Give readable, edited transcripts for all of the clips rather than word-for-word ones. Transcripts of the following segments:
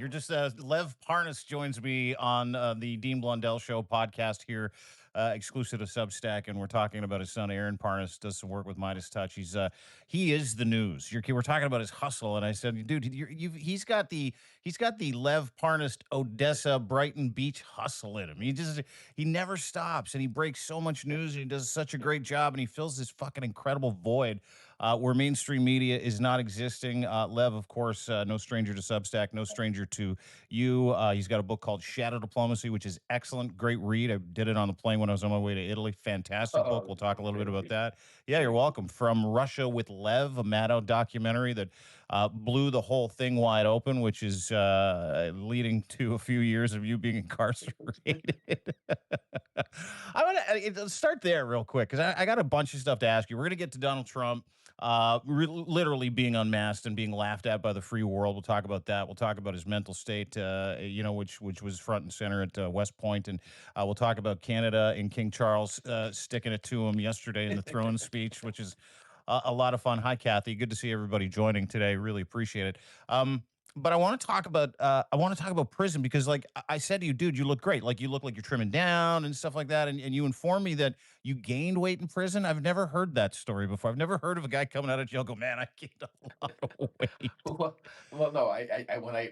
You're just Lev Parnas joins me on the Dean Blundell Show podcast here, exclusive to Substack, and we're talking about his son Aaron Parnas does some work with Midas Touch. He is the news. We're talking about his hustle, and I said, dude, he's got the Lev Parnas Odessa Brighton Beach hustle in him. He never stops, and he breaks so much news, and he does such a great job, and he fills this fucking incredible void where mainstream media is not existing. Lev, of course, no stranger to Substack, no stranger to you. He's got a book called Shadow Diplomacy, which is excellent. Great read. I did it on the plane when I was on my way to Italy. Fantastic book. Oh, We'll talk a little bit thank about you. that. Yeah, you're Thank you. welcome. From Russia with Lev, a Maddow documentary that blew the whole thing wide open, which is leading to a few years of you being incarcerated. I want to start there real quick because I got a bunch of stuff to ask you. We're going to get to Donald Trump literally being unmasked and being laughed at by the free world. We'll talk about that. We'll talk about his mental state, which was front and center at West Point, and we'll talk about Canada and King Charles sticking it to him yesterday in the throne speech, which is a lot of fun. Hi, Kathy. Good to see everybody joining today. Really appreciate it. But I want to talk about prison because, like I said to you, dude, you look great. Like you look like you're trimming down and stuff like that. And you informed me that you gained weight in prison. I've never heard that story before. I've never heard of a guy coming out of jail go, man, I gained a lot of weight. Well, well, no,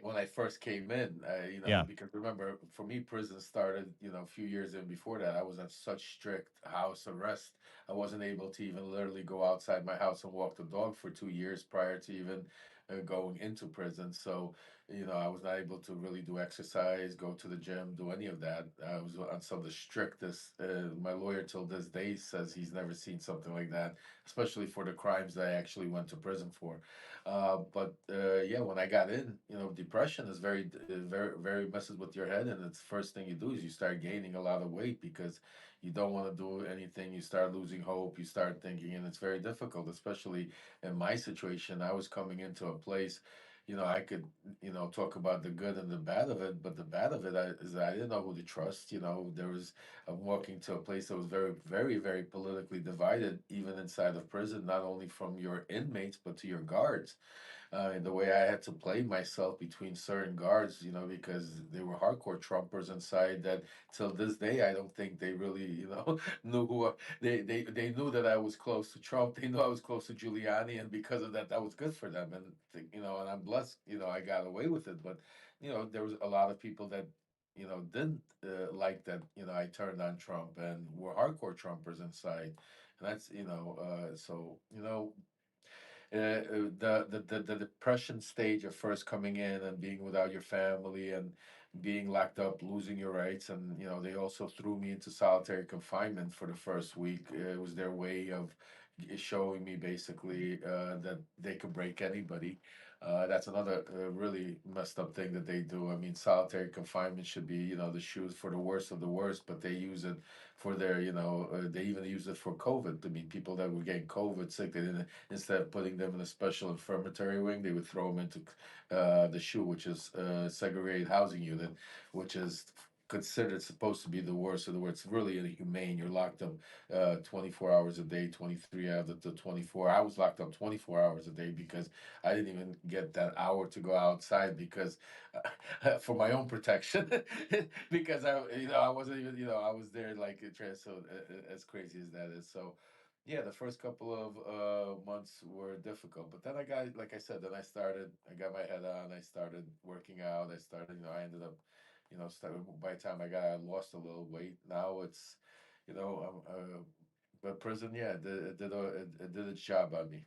when I first came in, Yeah. because remember, for me, prison started, a few years in before that. I was at such strict house arrest. I wasn't able to even literally go outside my house and walk the dog for 2 years prior to even going into prison. So, I was not able to really do exercise, go to the gym, do any of that. I was on some of the strictest. My lawyer till this day says he's never seen something like that, especially for the crimes that I actually went to prison for. But yeah, when I got in, depression is very, very messes with your head, and it's first thing you do is you start gaining a lot of weight because you don't want to do anything. You start losing hope. You start thinking, and it's very difficult, especially in my situation. I was coming into a place. I could, talk about the good and the bad of it, but the bad of it is that I didn't know who to trust. I'm walking to a place that was very, very, very politically divided, even inside of prison, not only from your inmates, but to your guards, and the way I had to play myself between certain guards, because they were hardcore Trumpers inside that till this day, I don't think they really, knew they knew that I was close to Trump. They knew I was close to Giuliani. And because of that, that was good for them. And I'm blessed, I got away with it. But, there was a lot of people that, didn't like that, I turned on Trump and were hardcore Trumpers inside. And that's, so, the depression stage of first coming in and being without your family and being locked up, losing your rights, and they also threw me into solitary confinement for the first week. It was their way of showing me basically that they could break anybody. That's another really messed up thing that they do. I mean, solitary confinement should be, the shoes for the worst of the worst, but they use it for their, they even use it for COVID. I mean, people that were getting COVID sick, they didn't, instead of putting them in a special infirmary wing, they would throw them into the SHU, which is segregated housing unit, which is considered supposed to be the worst of the worst. It's really inhumane. You're locked up 24 hours a day, 23 out of the 24. I was locked up 24 hours a day because I didn't even get that hour to go outside because for my own protection, because I wasn't even, I was there like so as crazy as that is. So yeah, the first couple of months were difficult, but then I got, like I said, I got my head on, I started working out, I ended up, by the time I lost a little weight. Now it's, but prison, yeah, it did its job on me.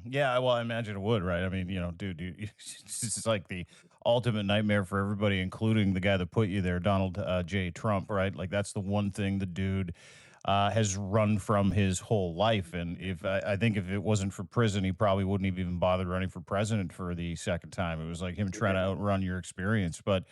Yeah, well, I imagine it would, right? I mean, dude, it's just like the ultimate nightmare for everybody, including the guy that put you there, Donald J. Trump, right? Like that's the one thing the dude has run from his whole life. And if I think if it wasn't for prison, he probably wouldn't have even bothered running for president for the second time. It was like him trying to Yeah. outrun your experience. But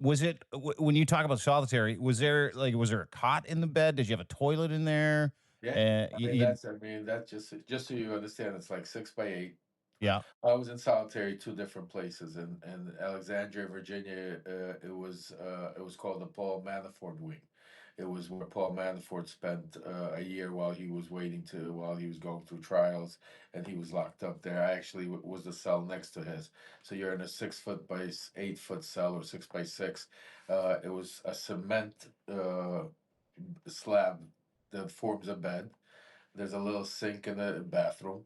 was it when you talk about solitary? Was there a cot in the bed? Did you have a toilet in there? Yeah, that's just so you understand, it's like 6 by 8. Yeah. I was in solitary two different places in Alexandria, Virginia. It was called the Paul Manafort wing. It was where Paul Manafort spent a year while he was while he was going through trials, and he was locked up there. I actually was the cell next to his. So you're in a 6 foot by 8 foot cell, or 6 by 6. It was a cement slab that forms a bed. There's a little sink in the bathroom.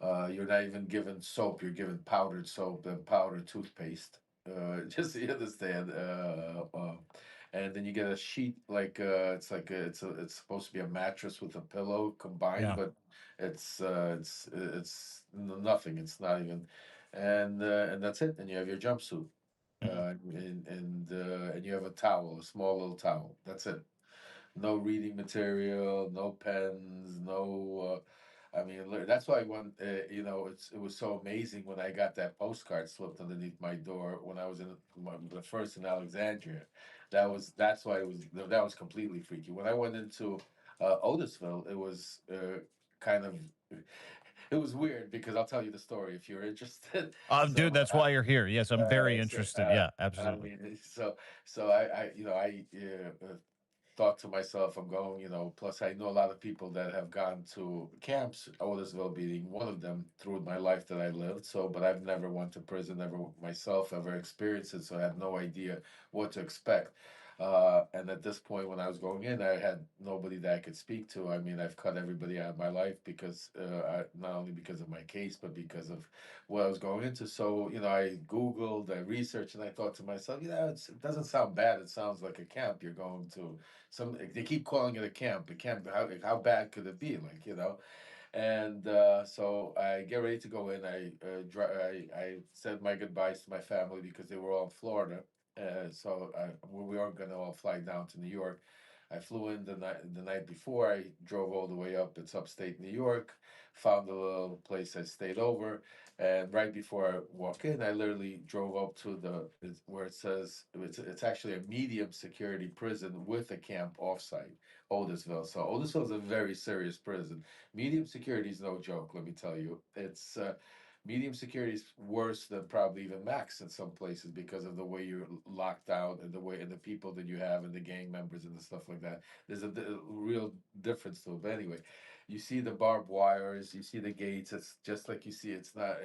You're not even given soap, you're given powdered soap and powdered toothpaste. Just so you understand. And then you get a sheet, like it's like it's supposed to be a mattress with a pillow combined, Yeah. but it's nothing. It's not even, and that's it. And you have your jumpsuit, Mhm. and you have a towel, a small little towel. That's it. No reading material, no pens, no. I mean, that's why when it was so amazing when I got that postcard slipped underneath my door when I was the first in Alexandria. That's why that was completely freaky. When I went into Otisville, it was kind of it was weird because I'll tell you the story if you're interested. Dude, So that's why you're here. Yes, I'm very so, interested. Yeah, I absolutely. mean, so I thought to myself, I'm going, plus I know a lot of people that have gone to camps, Otisville being one of them through my life that I lived. So, but I've never went to prison, never myself ever experienced it. So I had no idea what to expect. And at this point, when I was going in, I had nobody that I could speak to. I mean, I've cut everybody out of my life because, not only because of my case, but because of what I was going into. So, I Googled, I researched, and I thought to myself, it doesn't sound bad. It sounds like a camp you're going to. They keep calling it a camp. A camp. How bad could it be? And so I get ready to go in. I said my goodbyes to my family because they were all in Florida. We weren't going to all fly down to New York. I flew in the night before. I drove all the way up. It's upstate New York. Found a little place I stayed over, and right before I walk in, I literally drove up to where it says it's actually a medium security prison with a camp offsite, Otisville. So Otisville is a very serious prison. Medium security is no joke, let me tell you. It's medium security is worse than probably even max in some places because of the way you're locked out and the way and the people that you have and the gang members and the stuff like that. There's a real difference to it. But anyway, you see the barbed wires, you see the gates. It's just like you see. It's not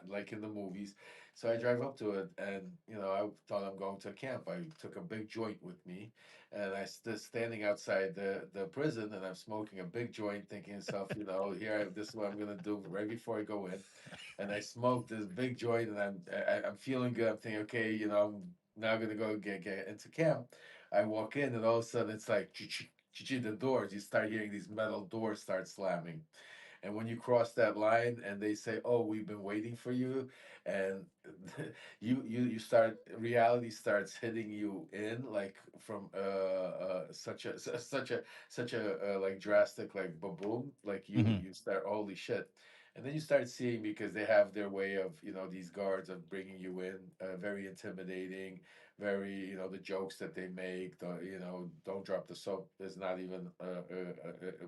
like in the movies. So I drive up to it, and I thought I'm going to a camp. I took a big joint with me, and I stood standing outside the prison, and I'm smoking a big joint, thinking to myself, this is what I'm gonna do right before I go in. And I smoked this big joint, and I'm feeling good. I'm thinking, okay, I'm now gonna go get into camp. I walk in, and all of a sudden it's like the doors. You start hearing these metal doors start slamming, and when you cross that line and they say, "Oh, we've been waiting for you," and you start reality starts hitting you in like from such a like drastic like boom, like you Hmm. you start holy shit. And then you start seeing because they have their way of these guards of bringing you in, very intimidating, very the jokes that they make, don't drop the soap is not even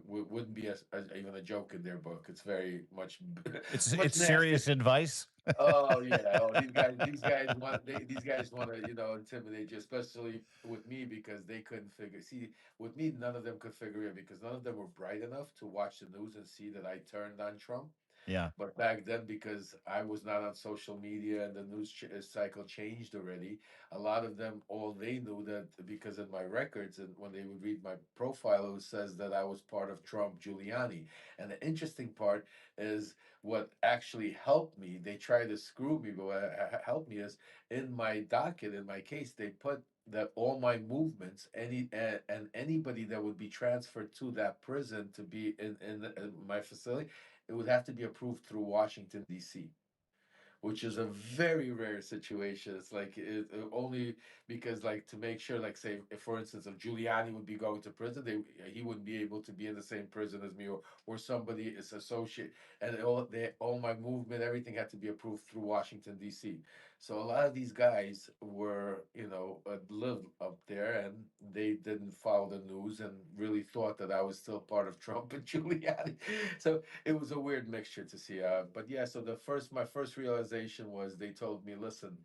wouldn't be even a joke in their book. It's very much much It's nastier. serious advice. Oh yeah. Oh, these guys want to intimidate you, especially with me because they couldn't figure. See, with me, none of them could figure it because none of them were bright enough to watch the news and see that I turned on Trump. Yeah. But back then, because I was not on social media and the news cycle changed already, a lot of them, all they knew that because of my records, and when they would read my profile, it says that I was part of Trump Giuliani. And the interesting part is what actually helped me. They tried to screw me, but what helped me is in my docket, in my case, they put that all my movements, and anybody that would be transferred to that prison to be in my facility, it would have to be approved through Washington, D.C., which is a very rare situation. It's like only because, like, to make sure, like, say, if for instance, if Giuliani would be going to prison, he wouldn't be able to be in the same prison as me, or somebody is associate, and all my movement, everything had to be approved through Washington D.C. So a lot of these guys were, lived up there, and they didn't follow the news and really thought that I was still part of Trump and Giuliani. So it was a weird mixture to see. But yeah, so my first realization was they told me, listen,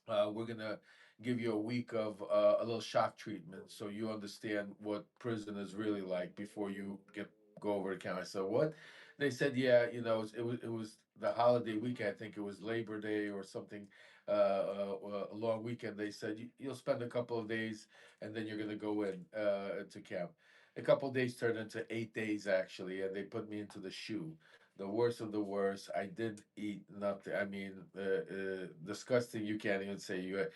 we're gonna give you a week of a little shock treatment so you understand what prison is really like before you get go over the counter. So what they said, yeah, you know, it was the holiday weekend. I think it was Labor Day or something, a long weekend. They said you'll spend a couple of days and then you're gonna go in to camp. A couple of days turned into 8 days actually, and they put me into the shoe. The worst of the worst. I did eat nothing. I mean, disgusting. You can't even say you.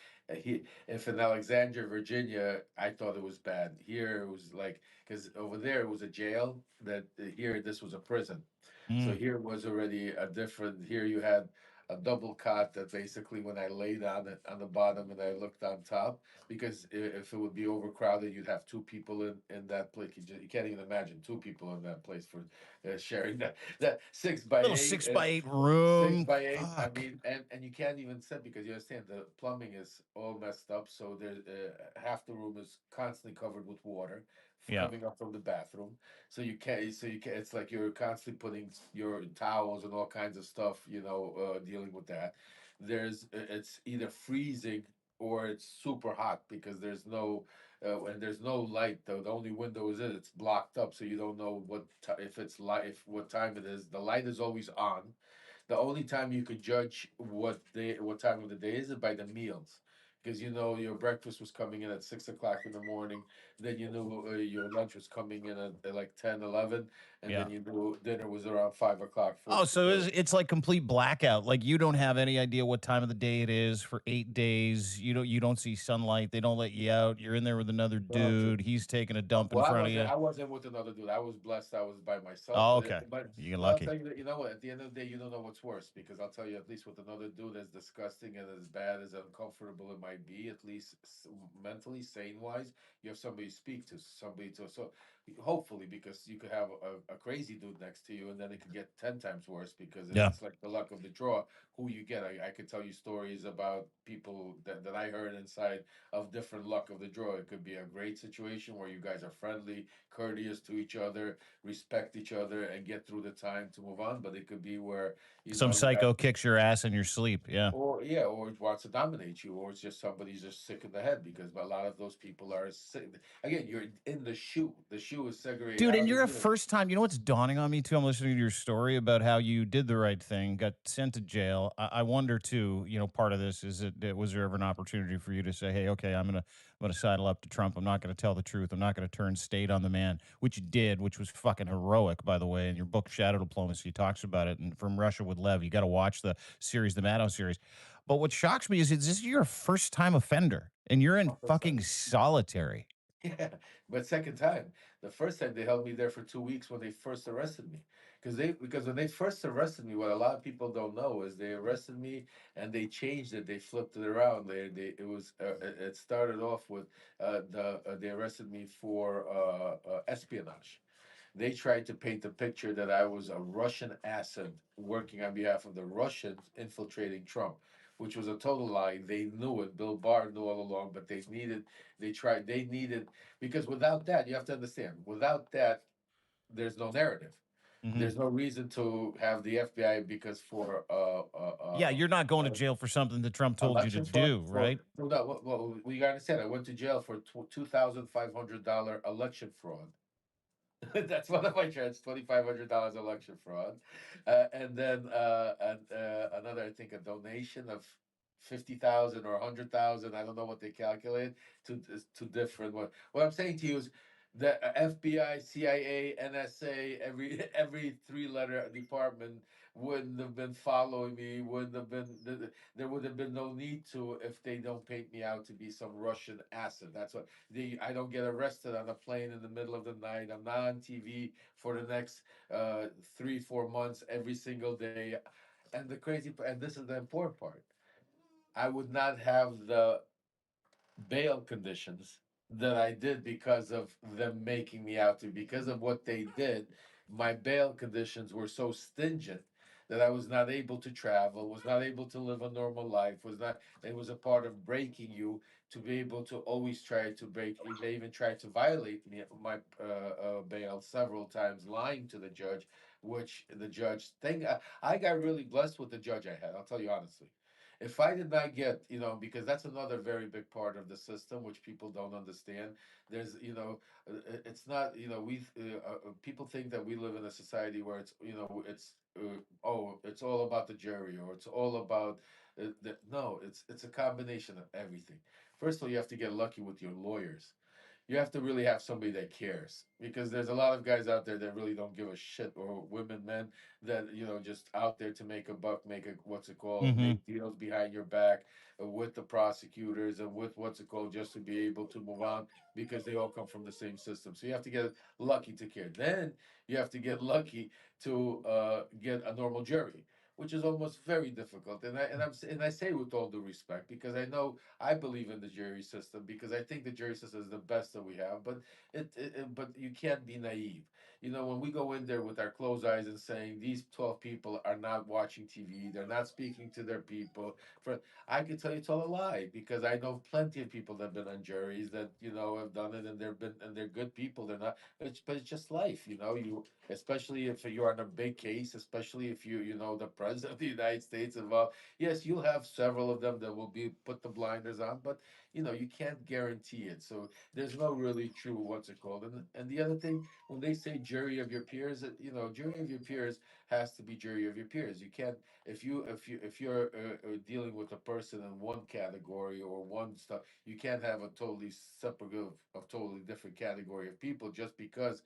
If in Alexandria, Virginia, I thought it was bad. Here it was like because over there it was a jail. That here this was a prison. So Mm. here was already a different. Here you had a double cot that basically when I laid on it on the bottom and I looked on top because if it would be overcrowded, you'd have two people in that place. You can't even imagine two people in that place for sharing that six by Little eight. 6 by 8 Six room. by eight. I Fuck. mean, and you can't even sit because you understand the plumbing is all messed up. So there's half the room is constantly covered with water Yeah. coming up from the bathroom. So you can't. So you can. It's like you're constantly putting your towels and all kinds of stuff. Dealing with that. It's either freezing or it's super hot because and there's no light though. The only window is it's blocked up, so you don't know if it's light, if what time it is. The light is always on. The only time you could judge what time of the day is by the meals, because your breakfast was coming in at 6 o'clock in the morning. Then your lunch was coming in at like 10, 11, and then Yeah. you knew dinner was around 5 o'clock. Oh, so it's like complete blackout. Like you don't have any idea what time of the day it is for 8 days. You don't see sunlight. They don't let you out. You're in there with another Nothing. dude. He's taking a dump in Well, I front of wasn't. you. I wasn't with another dude. I was blessed. I was by myself. Oh, But okay. but You get but I'll lucky. tell you that what. At the end of the day, you don't know what's worse because I'll tell you at least with another dude as disgusting and as bad as uncomfortable it might be, at least mentally sane wise, you have somebody to speak to, somebody to hopefully because you could have a crazy dude next to you and then it could get 10 times worse because Yeah. it's like the luck of the draw who you get. I could tell you stories about people that I heard inside of different luck of the draw. It could be a great situation where you guys are friendly, courteous to each other, respect each other, and get through the time to move on. But it could be where Some you got psycho kicks your ass in your sleep. Yeah. or yeah, or it wants to dominate you, or it's just somebody's just sick in the head because a lot of those people are sick. Again, you're in the shoe. The shoe is segregated. Dude, How and do you're a you? first time. You know what's dawning on me too? I'm listening to your story about how you did the right thing, got sent to jail. I wonder too. Part of this is was there ever an opportunity for you to say, "Hey, okay, I'm gonna sidle up to Trump. I'm not gonna tell the truth. I'm not gonna turn state on the man," which you did, which was fucking heroic, by the way. In your book, Shadow Diplomacy, talks about it. And From Russia with Lev, you got to watch the series, the Maddow series. But what shocks me is this is your first time offender, and you're in fucking solitary. Yeah, but second time. The first time they held me there for 2 weeks when they first arrested me. Because when they first arrested me, what a lot of people don't know is they arrested me and they changed it. They flipped it around. It started off with they arrested me for espionage. They tried to paint the picture that I was a Russian asset working on behalf of the Russians infiltrating Trump, which was a total lie. They knew it. Bill Barr knew all along, but they needed, because without that, you have to understand, without that, there's no narrative. Mhm. There's no reason to have the FBI because for Yeah, you're not going to jail for something that Trump told you to election fraud. do, For right? no, no, well, we gotta understand. I went to jail for $2,500 election fraud. That's one of my charges, $2,500 election fraud, and then another, I think, a donation of 50,000 or 100,000. I don't know what they calculate to different. What I'm saying to you is the FBI, CIA, NSA, every three-letter department wouldn't have been following me. Wouldn't have been there would have been no need to if they don't paint me out to be some Russian asset. That's what I don't get arrested on a plane in the middle of the night. I'm not on TV for the next 3, 4 months every single day. And this is the important part. I would not have the bail conditions that I did because of them making me out to. Because of what they did, my bail conditions were so stingent that I was not able to travel, was not able to live a normal life, was not. It was a part of breaking you to be able to always try to break. They even tried to violate my bail several times, lying to the judge, which the judge thing. I got really blessed with the judge I had. I'll tell you honestly. If I did not get, because that's another very big part of the system which people don't understand. There's, it's not, people think that we live in a society where it's, oh, it's all about the jury, or it's all about no, it's a combination of everything. First of all, you have to get lucky with your lawyers. You have to really have somebody that cares, because there's a lot of guys out there that really don't give a shit, or women, men, that just out there to make a buck, make a, what's it called, Hmm. make deals behind your back, with the prosecutors, and with, what's it called, just to be able to move on, because they all come from the same system. So you have to get lucky to care. Then you have to get lucky to get a normal jury, which is almost very difficult. And I say with all due respect, because I know I believe in the jury system, because I think the jury system is the best that we have. But but you can't be naive. When we go in there with our closed eyes and saying these 12 people are not watching TV, they're not speaking to their people. For I can tell you it's all a lie, because I know plenty of people that have been on juries that have done it, and they're good people. They're not. But it's just life. You, especially if you're on a big case, especially if the president of the United States involved. Yes, you'll have several of them that will be put the blinders on, but you can't guarantee it. So there's no really true, what's it called. And the other thing, when they say jury of your peers, jury of your peers has to be jury of your peers. You can't, if you're dealing with a person in one category or one stuff, you can't have a totally separate of totally different category of people just because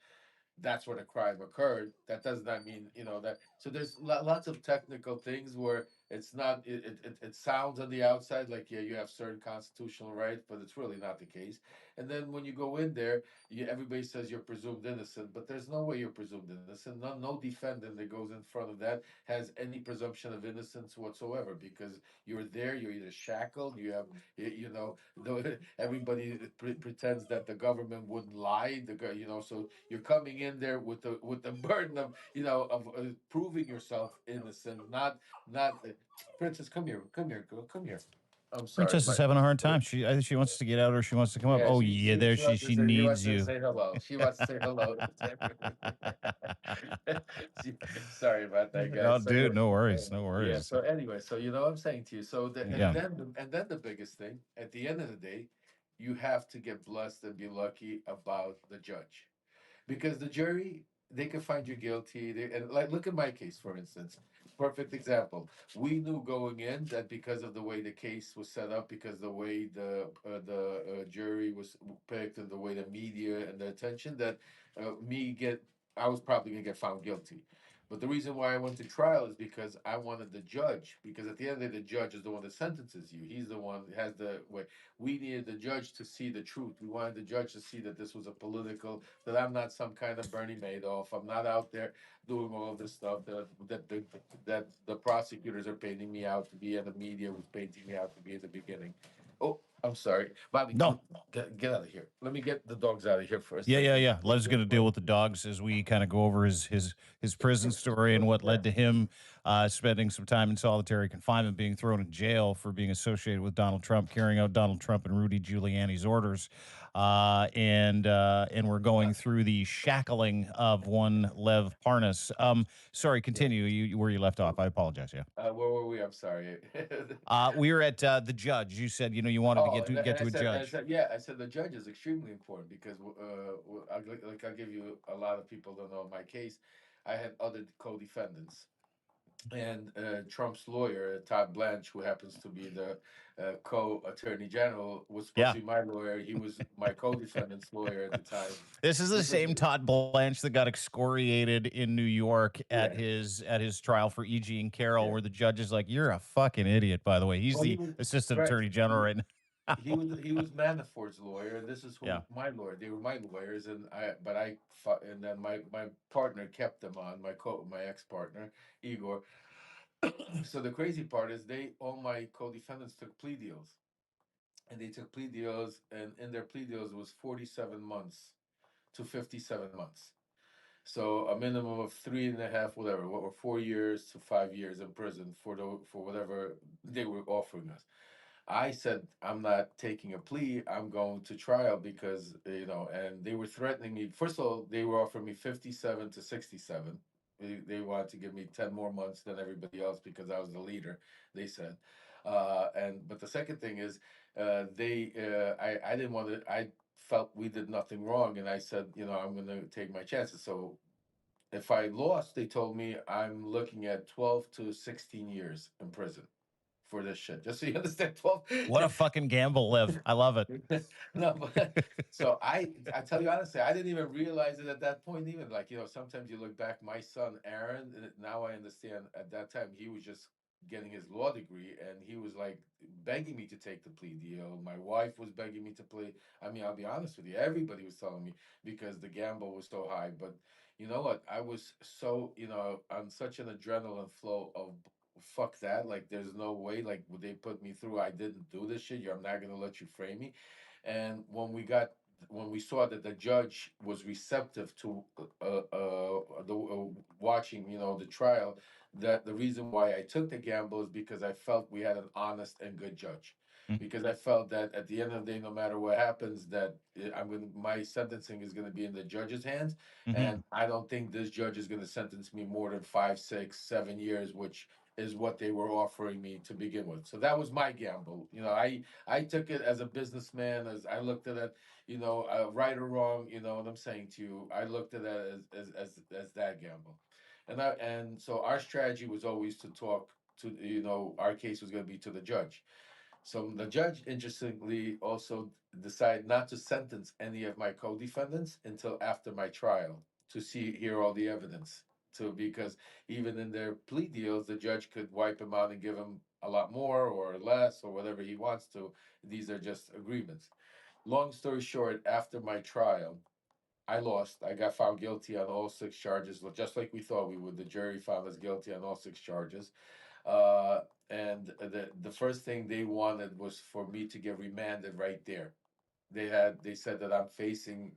that's where the crime occurred. That does not mean that. So there's lots of technical things where it's not. It sounds on the outside like, yeah, you have certain constitutional rights, but it's really not the case. And then when you go in there, everybody says you're presumed innocent, but there's no way you're presumed innocent. No defendant that goes in front of that has any presumption of innocence whatsoever, because you're there. You're either shackled. You have everybody pretends that the government wouldn't lie. So you're coming in there with the burden of proving yourself innocent, not Princess, come here, come here, girl, come here. I'm sorry, Princess is having a hard time. She I think she wants to get out or she wants to come up. yeah, Oh she yeah, she there she wants to she say she needs wants to you. say hello. She wants to say hello. She- Sorry about that, Oh, guys. So dude, no yeah, worries, no yeah. worries. So anyway, so I'm saying to you. So Yeah. and then the biggest thing at the end of the day, you have to get blessed and be lucky about the judge, because the jury, they can find you guilty. And like, look at my case, for instance. Perfect example. We knew going in that because of the way the case was set up, because the way the jury was picked, and the way the media and the attention, that me get I was probably gonna get found guilty. But the reason why I went to trial is because I wanted the judge, because at the end of the day, the judge is the one that sentences you. He's the one that has the way. We needed the judge to see the truth. We wanted the judge to see that this was a political, that I'm not some kind of Bernie Madoff. I'm not out there doing all of this stuff that the prosecutors are painting me out to be, and the media was painting me out to be in the beginning. Oh, I'm sorry, Bobby. No. Get out of here. Let me get the dogs out of here first. Yeah, yeah, yeah. Lev's going to deal with the dogs as we kind of go over his prison story and what led to him spending some time in solitary confinement, being thrown in jail for being associated with Donald Trump, carrying out Donald Trump and Rudy Giuliani's orders, and we're going through the shackling of one Lev Parnas. Sorry, Yeah. continue where you left off. I apologize. Yeah. Where were we? I'm sorry. We were at the judge. You said you wanted to Oh, get and to a I judge. said, yeah, I said the judge is extremely important, because I'll give you, a lot of people don't know my case. I had other co-defendants, and Trump's lawyer, Todd Blanche, who happens to be the co-attorney general, was supposed Yeah. to be my lawyer. He was my co-defendant's lawyer at the time. This is the This was, same Todd Blanche that got excoriated in New York yeah, at his trial for E.G. and Carroll, yeah. where the judge is like, "You're a fucking idiot." By the way, he's Well, he the was assistant right. attorney general right now. He was Manafort's lawyer, and this is Yeah. who my lawyer. They were my lawyers, and I fought, and then my partner kept them on, my ex partner Igor. So the crazy part is, all my co-defendants took plea deals, and they took plea deals, and in their plea deals was 47 months to 57 months. So a minimum of three and a half, whatever, or 4 years to 5 years in prison for whatever they were offering us. I said, I'm not taking a plea. I'm going to trial, because, and they were threatening me. First of all, they were offering me 57 to 67. They wanted to give me 10 more months than everybody else, because I was the leader, they said. And but the second thing is, I didn't want to. I felt we did nothing wrong, and I said, I'm going to take my chances. So if I lost, they told me I'm looking at 12 to 16 years in prison for this shit. Just so you understand, 12. What a fucking gamble, Liv. I love it. No, but so I tell you honestly, I didn't even realize it at that point. Even like sometimes you look back. My son Aaron, now I understand. At that time, he was just getting his law degree, and he was like begging me to take the plea deal. My wife was begging me to play. I mean, I'll be honest with you. Everybody was telling me because the gamble was so high. But you know what? I was so on such an adrenaline flow of fuck that. Like, there's no way. Like, would they put me through? I didn't do this shit. I'm not gonna let you frame me. And when we saw that the judge was receptive to the watching, the trial, that the reason why I took the gamble is because I felt we had an honest and good judge. Because I felt that at the end of the day, no matter what happens, that my sentencing is gonna be in the judge's hands, Mm-hmm. and I don't think this judge is gonna sentence me more than 5, 6, 7 years, which is what they were offering me to begin with. So that was my gamble. I took it as a businessman, as I looked at it, right or wrong, what I'm saying to you. I looked at it as that gamble. And so our strategy was always to talk to, our case was going to be to the judge. So the judge, interestingly, also decided not to sentence any of my co-defendants until after my trial to hear all the evidence. Because even in their plea deals, the judge could wipe them out and give them a lot more or less or whatever he wants to. These are just agreements. Long story short, after my trial, I lost. I got found guilty on all 6 charges, just like we thought we would. The jury found us guilty on all 6 charges. Uh, and the first thing they wanted was for me to get remanded right there. They said that I'm facing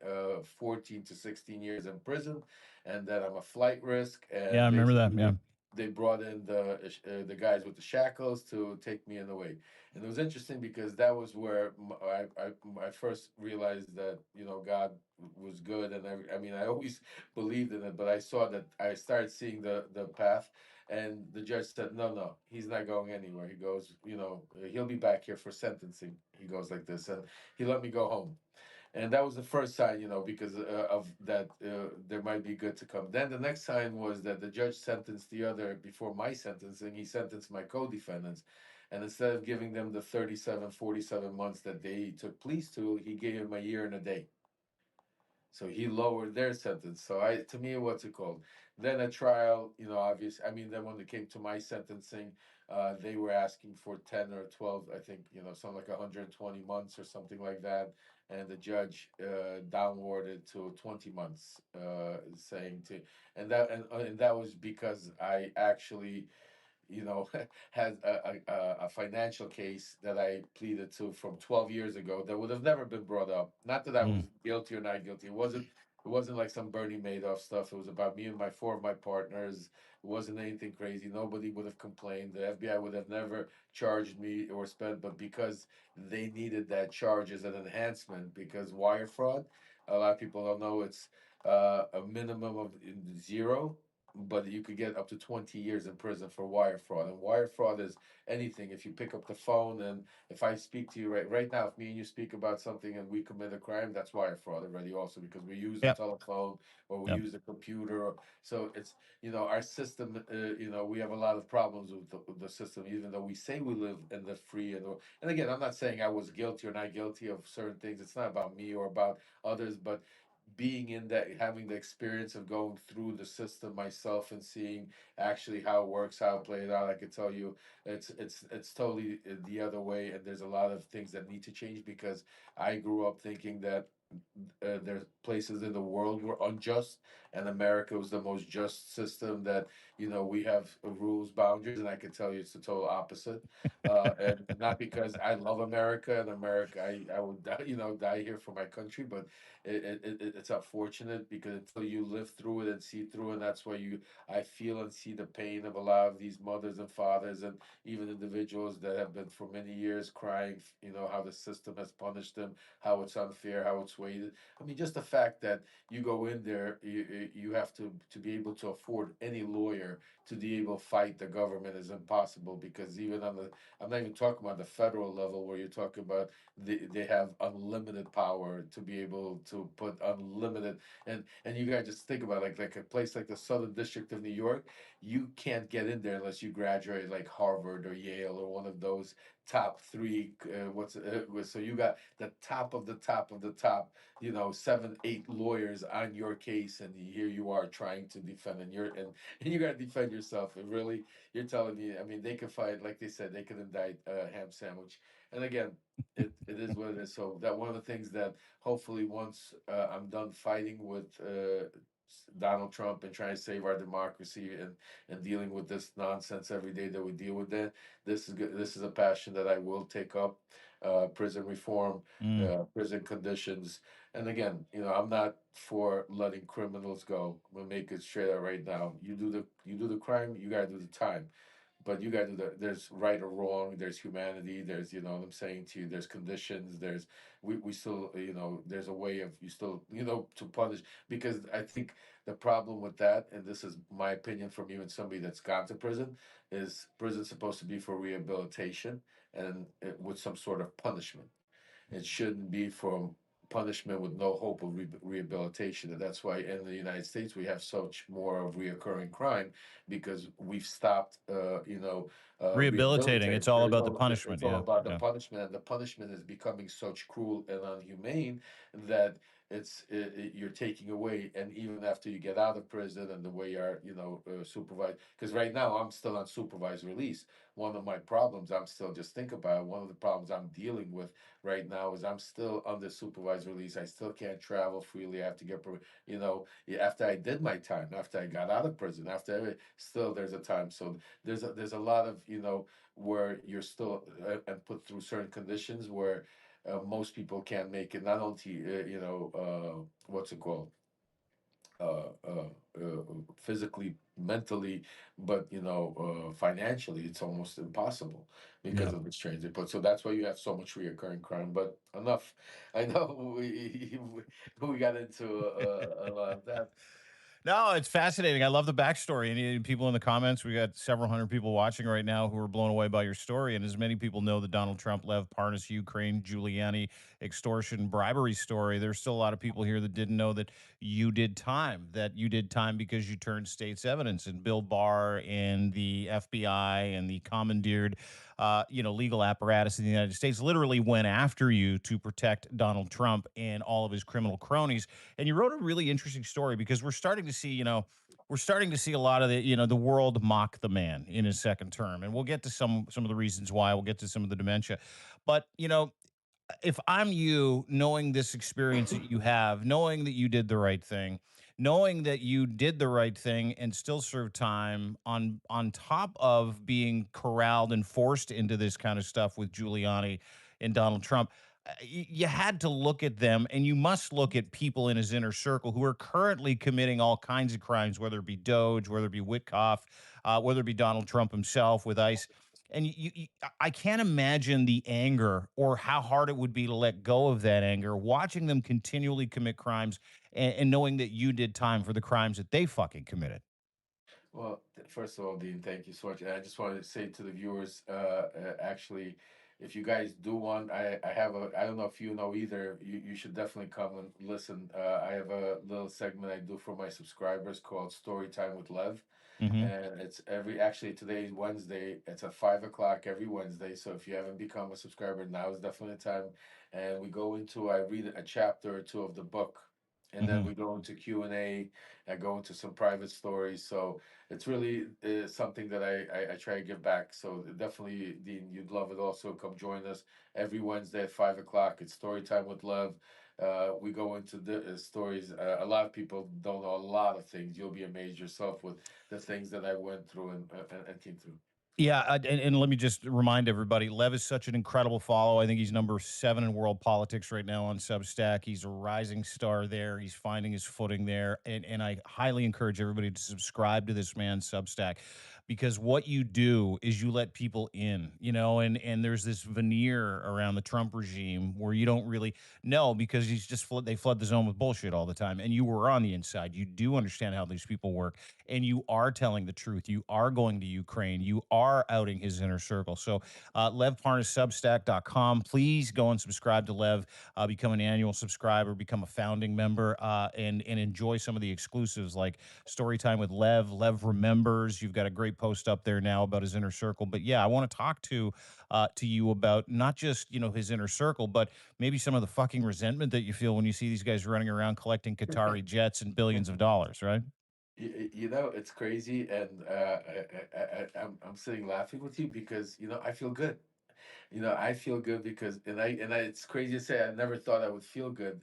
14 to 16 years in prison, and that I'm a flight risk. Yeah, I And remember that. basically, Yeah. they brought in the guys with the shackles to take me in the way. And it was interesting because that was where I first realized that God was good, and I mean I always believed in it, but I saw that I started seeing the path. And the judge said, no, no, he's not going anywhere. He goes, he'll be back here for sentencing. He goes like this, and he let me go home. And that was the first sign, because of that, there might be good to come. Then the next sign was that the judge sentenced the other before my sentencing. He sentenced my co-defendants, and instead of giving them the 37, 47 months that they took pleas to, he gave them a year and a day. So he lowered their sentence. So to me, what's it called? Then a trial, obvious. I mean, then when it came to my sentencing, they were asking for 10 or 12, I think, something like 120 months or something like that. And the judge downwarded to 20 months, saying to, and that was because I actually has a financial case that I pleaded to from 12 years ago that would have never been brought up. Not that I Mm. was guilty or not guilty. It wasn't like some Bernie Madoff stuff. It was about me and my four of my partners. It wasn't anything crazy. Nobody would have complained. The FBI would have never charged me or spent, but because they needed that charge as an enhancement, because wire fraud, a lot of people don't know it's a minimum of zero, but you could get up to 20 years in prison for wire fraud. And wire fraud is anything. If you pick up the phone, and if I speak to you right now, if me and you speak about something and we commit a crime, that's wire fraud already also, because we use the Yep. telephone or we Yep. use the computer. So it's, our system, we have a lot of problems with the system, even though we say we live in the free. And again, I'm not saying I was guilty or not guilty of certain things. It's not about me or about others, but being in that, having the experience of going through the system myself and seeing actually how it works, how it played out, I could tell you it's totally the other way, and there's a lot of things that need to change, because I grew up thinking that there's places in the world were unjust, and America was the most just system, that we have rules, boundaries, and I can tell you it's the total opposite. And not because I love America, and America, I would die, die here for my country, but it's unfortunate, because until you live through it and see through it, and that's why I feel and see the pain of a lot of these mothers and fathers, and even individuals that have been for many years crying, how the system has punished them, how it's unfair, how it's persuaded. I mean, just the fact that you go in there, you have to be able to afford any lawyer to be able to fight the government is impossible, because even on the, I'm not even talking about the federal level where you're talking about they have unlimited power to be able to put unlimited, and you guys just think about like a place like the Southern District of New York, you can't get in there unless you graduate like Harvard or Yale or one of those top three. So you got the top of the top of the top, you know, seven, eight lawyers on your case, and here you are trying to defend, and you got to defend yourself. And really, you're telling me, I mean, they could fight, like they said, they could indict a ham sandwich. And again, it is what it is. So that one of the things that hopefully once I'm done fighting with Donald Trump and trying to save our democracy and dealing with this nonsense every day that we deal with it, this is good. This is a passion that I will take up. Prison reform, Mm. prison conditions, and again, you know, I'm not for letting criminals go. We'll make it straight out right now. You do the crime, you gotta do the time. But you gotta do there's right or wrong, there's humanity, there's, you know what I'm saying to you, there's conditions, there's we still, you know, there's a way of you still, you know, to punish, because I think the problem with that, and this is my opinion from even somebody that's gone to prison, is prison's supposed to be for rehabilitation and with some sort of punishment. It shouldn't be for punishment with no hope of rehabilitation. And that's why in the United States we have such more of reoccurring crime, because we've stopped, Rehabilitating. It's rehabilitating. all about the It's punishment. all Yeah. about the Yeah. punishment, and the punishment is becoming such cruel and inhumane that you're taking away. And even after you get out of prison and the way you're, supervised, because right now I'm still on supervised release. One of my problems, I'm still, just think about it, one of the problems I'm dealing with right now is I'm still under supervised release. I still can't travel freely. I have to get, after I did my time, after I got out of prison, still there's a time. So there's a lot of, where you're still and put through certain conditions where most people can't make it. Not only, what's it called? Physically, mentally, but financially, it's almost impossible because Yeah. of the strains they put. So that's why you have so much reoccurring crime. But enough. I know we got into a lot of that. No, it's fascinating. I love the backstory. And people in the comments, we got several hundred people watching right now who are blown away by your story. And as many people know the Donald Trump, Lev Parnas, Ukraine, Giuliani, extortion, bribery story, there's still a lot of people here that didn't know that you did time because you turned state's evidence. And Bill Barr and the FBI and the commandeered, legal apparatus in the United States literally went after you to protect Donald Trump and all of his criminal cronies. And you wrote a really interesting story because we're starting to see a lot of the world mock the man in his second term, and we'll get to some of the reasons why. We'll get to some of the dementia, but if I'm you, knowing this experience that you have, knowing that you did the right thing, knowing that you did the right thing and still serve time on top of being corralled and forced into this kind of stuff with Giuliani and Donald Trump, you had to look at them, and you must look at people in his inner circle who are currently committing all kinds of crimes, whether it be Doge, whether it be Witkoff, whether it be Donald Trump himself with ICE. And I can't imagine the anger or how hard it would be to let go of that anger, watching them continually commit crimes and knowing that you did time for the crimes that they fucking committed. Well, first of all, Dean, thank you so much. And I just wanted to say to the viewers, actually, if you guys do want, I have a, I don't know if you know either, you should definitely come and listen. I have a little segment I do for my subscribers called Story Time with Lev. Hmm. And it's actually today is Wednesday. It's at 5 o'clock every Wednesday. So if you haven't become a subscriber, now is definitely the time. And I read a chapter or two of the book. And then Hmm. we go into Q&A. I go into some private stories. So it's really something that I try to give back. So definitely, Dean, you'd love it. Also, come join us every Wednesday at 5 o'clock. It's Story Time with Love. We go into the stories. A lot of people don't know a lot of things. You'll be amazed yourself with the things that I went through and came through. Yeah, and let me just remind everybody, Lev is such an incredible follow. I think he's number 7 in world politics right now on Substack. He's a rising star there. He's finding his footing there, and I highly encourage everybody to subscribe to this man's Substack. because what you do is you let people in, and there's this veneer around the Trump regime where you don't really know because they flood the zone with bullshit all the time. And you were on the inside. You do understand how these people work, and you are telling the truth. You are going to Ukraine. You are outing his inner circle. So, Lev Parnas, Substack.com. Please go and subscribe to Lev, become an annual subscriber, become a founding member, and enjoy some of the exclusives like Story Time with Lev. Lev remembers. You've got a great post up there now about his inner circle. But yeah, I want to talk to you about not just his inner circle, but maybe some of the fucking resentment that you feel when you see these guys running around collecting Qatari jets and billions of dollars, right? It's crazy, and I'm sitting laughing with you because I feel good. I feel good because, it's crazy to say, I never thought I would feel good.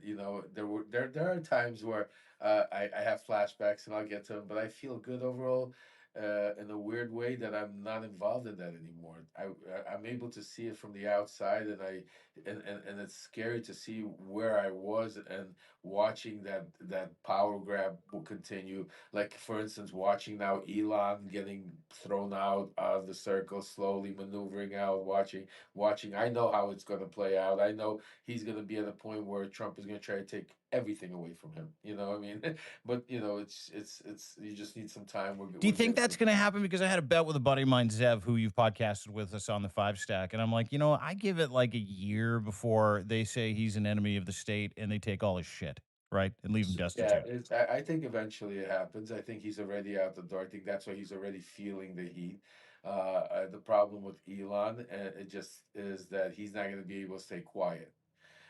There are times where I have flashbacks, and I'll get to them, but I feel good overall, in a weird way that I'm not involved in that anymore. I'm able to see it from the outside, and it's scary to see where I was, and watching that power grab will continue. Like, for instance, watching now Elon getting thrown out of the circle, slowly maneuvering out, watching. I know how it's going to play out. I know he's going to be at a point where Trump is going to try to take everything away from him. What I mean? But it's you just need some time. Do you We're think getting that's going to happen? Because I had a bet with a buddy of mine, Zev, who you've podcasted with us on the Five Stack, and I'm like, I give it like a year before they say he's an enemy of the state and they take all his shit, right, and leave him Yeah, destitute. I think eventually it happens. I think he's already out the door. I think that's why he's already feeling the heat. The problem with Elon, it just is that he's not going to be able to stay quiet.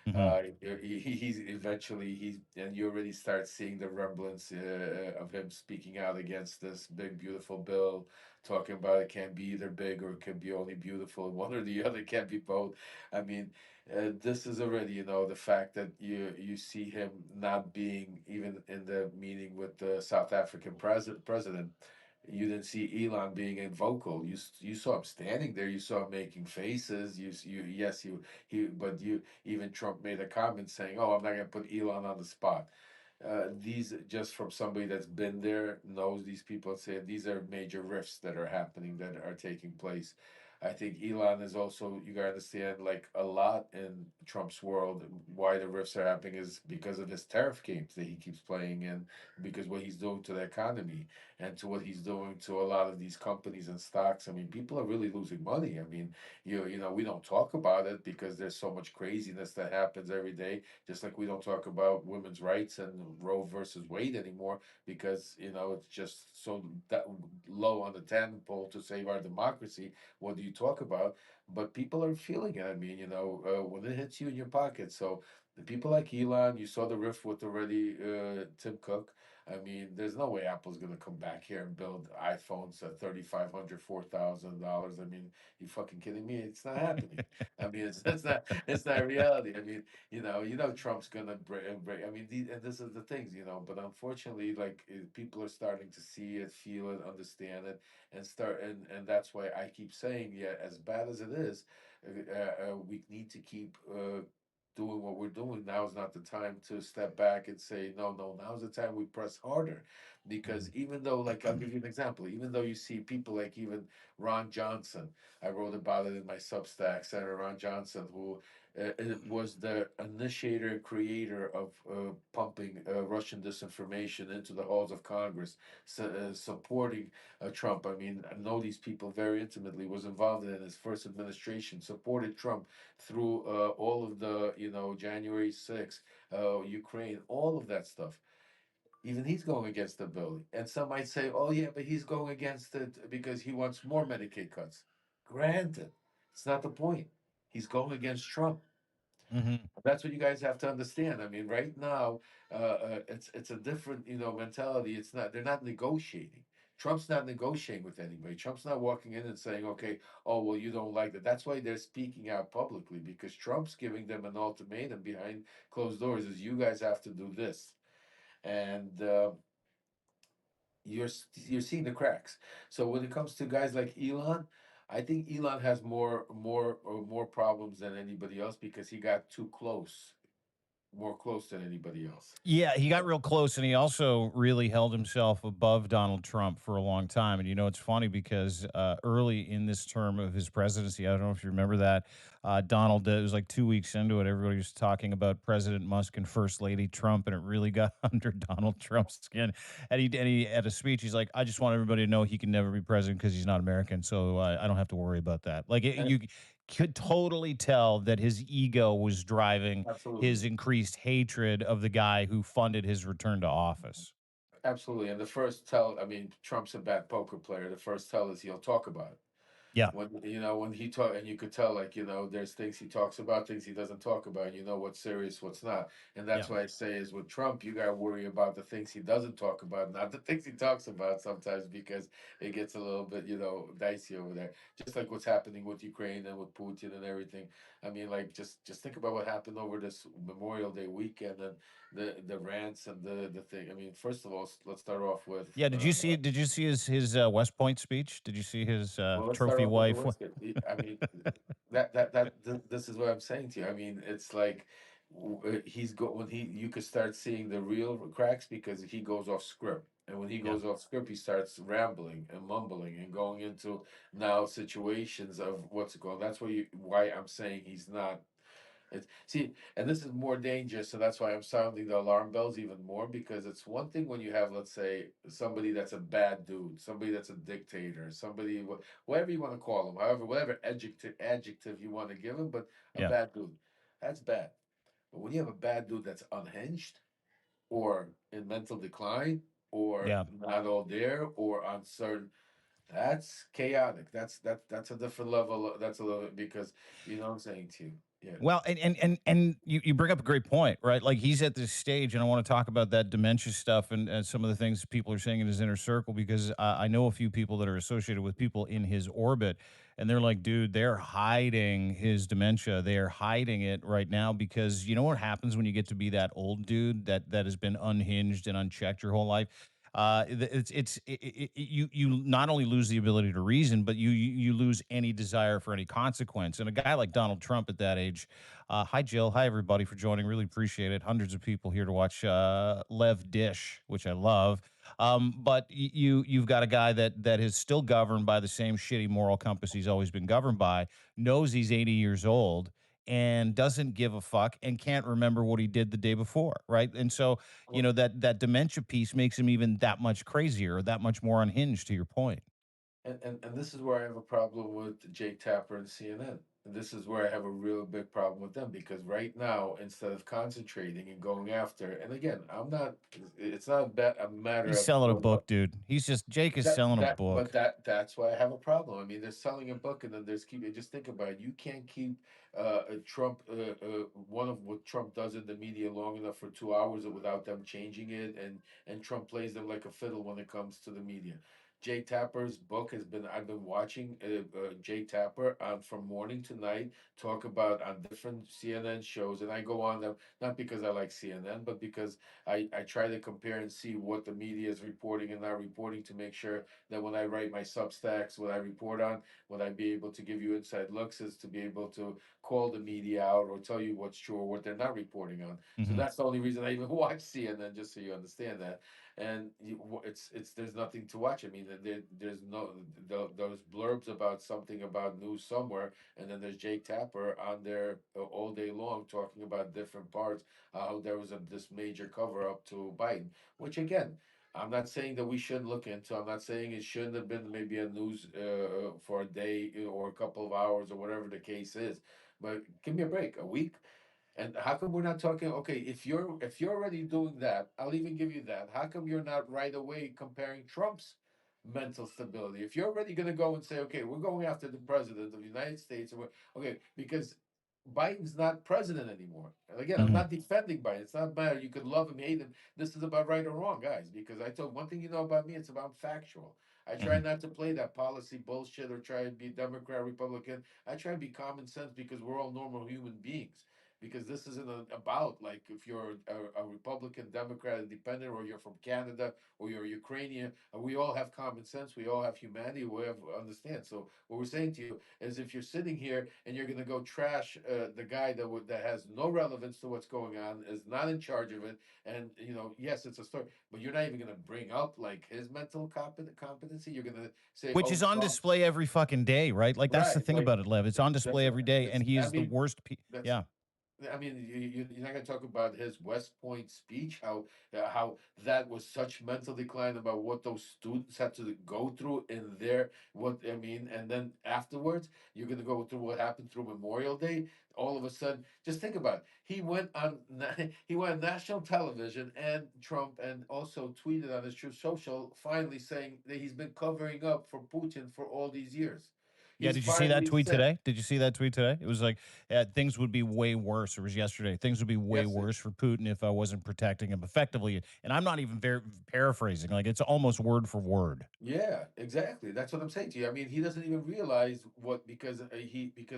Hmm. He's eventually and you already start seeing the remnants of him speaking out against this big beautiful bill, talking about it can't be either big or it can be only beautiful, one or the other, can't be both. I mean, this is already, the fact that you see him not being even in the meeting with the South African president. You didn't see Elon being vocal. You saw him standing there. You saw him making faces. Yes, but you even Trump made a comment saying, "Oh, I'm not going to put Elon on the spot." These, just from somebody that's been there, knows these people, say these are major rifts that are happening, that are taking place. I think Elon is also, you gotta understand, like a lot in Trump's world, why the rifts are happening is because of his tariff games that he keeps playing in, because what he's doing to the economy and to what he's doing to a lot of these companies and stocks. I mean, people are really losing money. I mean, we don't talk about it because there's so much craziness that happens every day. Just like we don't talk about women's rights and Roe versus Wade anymore because it's just so that low on the totem pole to save our democracy. What do you talk about? But people are feeling it. I mean, when it hits you in your pocket. So the people like Elon, you saw the riff with already Tim Cook. I mean, there's no way Apple's going to come back here and build iPhones at $3,500, $4,000. I mean, you fucking kidding me? It's not happening. I mean, it's not reality. I mean, Trump's gonna break. I mean, and this is the things, But unfortunately, like people are starting to see it, feel it, understand it, and that's why I keep saying, yeah, as bad as it is, we need to keep doing what we're doing. Now is not the time to step back and say, no, no, now's the time we press harder. Because even though, like, I'll give you an example, even though you see people like even Ron Johnson, I wrote about it in my Substack, Senator Ron Johnson, who it was the initiator and creator of pumping Russian disinformation into the halls of Congress, supporting Trump. I mean, I know these people very intimately, was involved in his first administration, supported Trump through all of the, January 6th, Ukraine, all of that stuff. Even he's going against the bill. And some might say, oh, yeah, but he's going against it because he wants more Medicaid cuts. Granted, it's not the point. He's going against Trump. Hmm. That's what you guys have to understand. I mean, right now, it's a different mentality. It's not, they're not negotiating. Trump's not negotiating with anybody. Trump's not walking in and saying, okay, oh well, you don't like that. That's why they're speaking out publicly, because Trump's giving them an ultimatum behind closed doors: is you guys have to do this, and you're seeing the cracks. So when it comes to guys like Elon, I think Elon has more problems than anybody else because he got too close. more close than anybody else. Yeah, he got real close, and he also really held himself above Donald Trump for a long time. And it's funny because early in this term of his presidency, I don't know if you remember that, Donald, it was like 2 weeks into it, everybody was talking about President Musk and First Lady Trump, and it really got under Donald Trump's skin. And he at a speech, he's like, "I just want everybody to know he can never be president because he's not American, so I don't have to worry about that." Like And you could totally tell that his ego was driving his absolutely. increased hatred of the guy who funded his return to office. Absolutely. And the first tell, I mean, Trump's a bad poker player. The first tell is he'll talk about it. Yeah, When he talk, and you could tell, like, there's things he talks about, things he doesn't talk about, and you know what's serious, what's not. And yeah, that's why I say is with Trump, you gotta worry about the things he doesn't talk about, not the things he talks about sometimes, because it gets a little bit, dicey over there. Just like what's happening with Ukraine and with Putin and everything. I mean, like, just think about what happened over this Memorial Day weekend, and the rants and the thing. I mean, first of all, let's start off with yeah. Did you see his West Point speech? Did you see his well, let's start trophy off with the wife? worst. I mean, this is what I'm saying to you. I mean, it's like he's go when he you could start seeing the real cracks because he goes off script, and when he Yeah, goes off script, he starts rambling and mumbling and going into now situations of what's going. That's why I'm saying he's not. See, and this is more dangerous, so that's why I'm sounding the alarm bells even more, because it's one thing when you have, let's say, somebody that's a bad dude, somebody that's a dictator, somebody, whatever you want to call him, however, whatever adjective you want to give him, but a yeah, bad dude, that's bad. But when you have a bad dude that's unhinged, or in mental decline, or yeah. not all there, or uncertain, that's chaotic. That's a different level. That's a little, because you know what I'm saying to you. Yeah. Well, and you bring up a great point, right? Like he's at this stage, and I want to talk about that dementia stuff and some of the things people are saying in his inner circle because I know a few people that are associated with people in his orbit, and they're like, dude, they're hiding his dementia. They're hiding it right now because you know what happens when you get to be that old dude that has been unhinged and unchecked your whole life. You not only lose the ability to reason, but you lose any desire for any consequence. And a guy like Donald Trump at that age, hi Jill, hi everybody for joining, really appreciate it. Hundreds of people here to watch Lev Dish, which I love. But you've got a guy that is still governed by the same shitty moral compass he's always been governed by, knows he's 80 years old and doesn't give a fuck and can't remember what he did the day before, right? And so that dementia piece makes him even that much crazier, or that much more unhinged, to your point. And this is where I have a problem with Jake Tapper and CNN. And this is where I have a real big problem with them, because right now, instead of concentrating and going after, and again, it's not a matter He's of selling a going book, dude. Jake is selling a book. that's why I have a problem. I mean, they're selling a book, and then there's keep. Just think about it. You can't keep Trump, one of what Trump does in the media long enough for 2 hours without them changing it, and Trump plays them like a fiddle when it comes to the media. Jay Tapper's book has been. I've been watching Jay Tapper from morning to night talk about on different CNN shows, and I go on them not because I like CNN, but because I try to compare and see what the media is reporting and not reporting, to make sure that when I write my Substacks, what I report on, would I be able to give you inside looks, is to be able to call the media out or tell you what's true or what they're not reporting on. So Hmm. that's the only reason I even watch CNN, just so you understand that. And it's there's nothing to watch. I mean, there's no those blurbs about something about news somewhere, and then there's Jake Tapper on there all day long talking about different parts, how there was this major cover up to Biden, which again, I'm not saying that we shouldn't look into. I'm not saying it shouldn't have been maybe a news for a day or a couple of hours or whatever the case is. But give me a break, a week. And how come we're not talking? Okay, if you're already doing that, I'll even give you that. How come you're not right away comparing Trump's mental stability? If you're already going to go and say, okay, we're going after the president of the United States, and okay, because Biden's not president anymore. And again, I'm Hmm. not defending Biden. It's not matter. You could love him, hate him. This is about right or wrong, guys. Because I told one thing you know about me, it's about factual. I try Hmm. not to play that policy bullshit or try to be Democrat, Republican. I try to be common sense because we're all normal human beings. because this isn't about like if you're a Republican, Democrat, Independent, or you're from Canada or you're Ukrainian. We all have common sense. We all have humanity. We have understand. So what we're saying to you is, if you're sitting here and you're going to go trash the guy that has no relevance to what's going on, is not in charge of it, and yes, it's a story, but you're not even going to bring up like his mental competency. You're going to say, Which "Oh, is on Trump." display every fucking day, right? Like that's the Right, thing like about it, Lev. It's on display that's every day, and it's. he I is the mean, worst. that's. Yeah. I mean, you're not going to talk about his West Point speech, how that was such mental decline, about what those students had to go through in their, what I mean, and then afterwards you're going to go through what happened through Memorial Day. All of a sudden, just think about it. He went on he went on national television, and Trump, and also tweeted on his Truth Social, finally saying that he's been covering up for Putin for all these years. Yeah, He's did you see that finally tweet said, today? Did you see that tweet today? It was like things would be way worse. It was yesterday. Things would be way yes. worse for Putin if I wasn't protecting him effectively. And I'm not even paraphrasing. Like it's almost word for word. Yeah, exactly. That's what I'm saying to you. I mean, he doesn't even realize what, because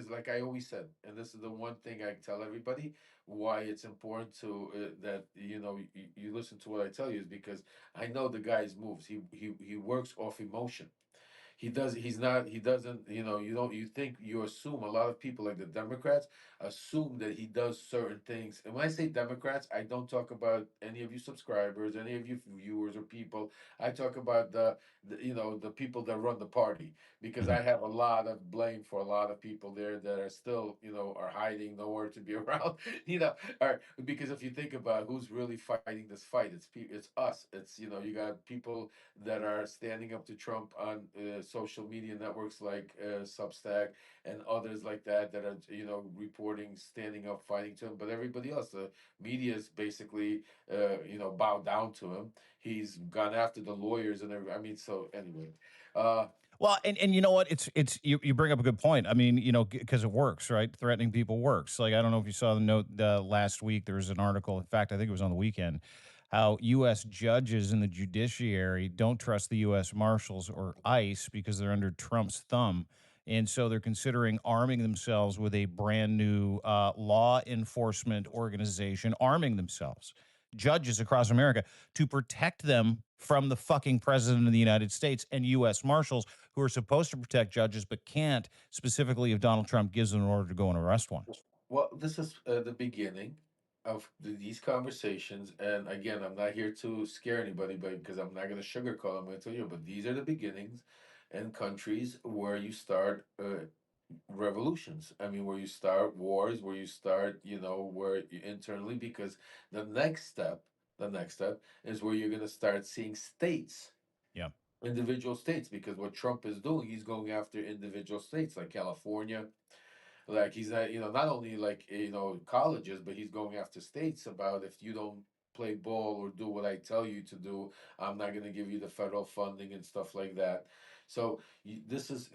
like I always said, and this is the one thing I tell everybody, why it's important to that you listen to what I tell you, is because I know the guy's moves. He works off emotion. He doesn't, you think, you assume, a lot of people like the Democrats assume that he does certain things. And when I say Democrats, I don't talk about any of you subscribers, any of you viewers or people. I talk about the people that run the party, because Mhm. I have a lot of blame for a lot of people there that are still, are hiding, nowhere to be around. Or because if you think about who's really fighting this fight, it's us. It's, you got people that are standing up to Trump on social media networks like Substack and others like that are, reporting, standing up, fighting to him. But everybody else, the media is basically bowed down to him. He's gone after the lawyers and everything. I mean, so anyway, uh, Well, and you know what? It's you bring up a good point. I mean, because it works, right? Threatening people works. Like I don't know if you saw the note last week. There was an article. In fact, I think it was on the weekend. How U.S. judges in the judiciary don't trust the U.S. Marshals or ICE because they're under Trump's thumb, and so they're considering arming themselves with a brand new law enforcement organization, arming themselves, judges across America, to protect them from the fucking president of the United States and U.S. Marshals who are supposed to protect judges but can't, specifically if Donald Trump gives them an order to go and arrest one. well, this is the beginning of these conversations. And again, I'm not here to scare anybody, but because I'm not going to sugarcoat, I'm going to tell you, but these are the beginnings in countries where you start revolutions. I mean, where you start wars, where you start, internally, because the next step, the next step is where you're going to start seeing states, Yeah. individual states, because what Trump is doing, he's going after individual states like California. Like he's not, not only like colleges, but he's going after states about, if you don't play ball or do what I tell you to do, I'm not going to give you the federal funding and stuff like that. So this is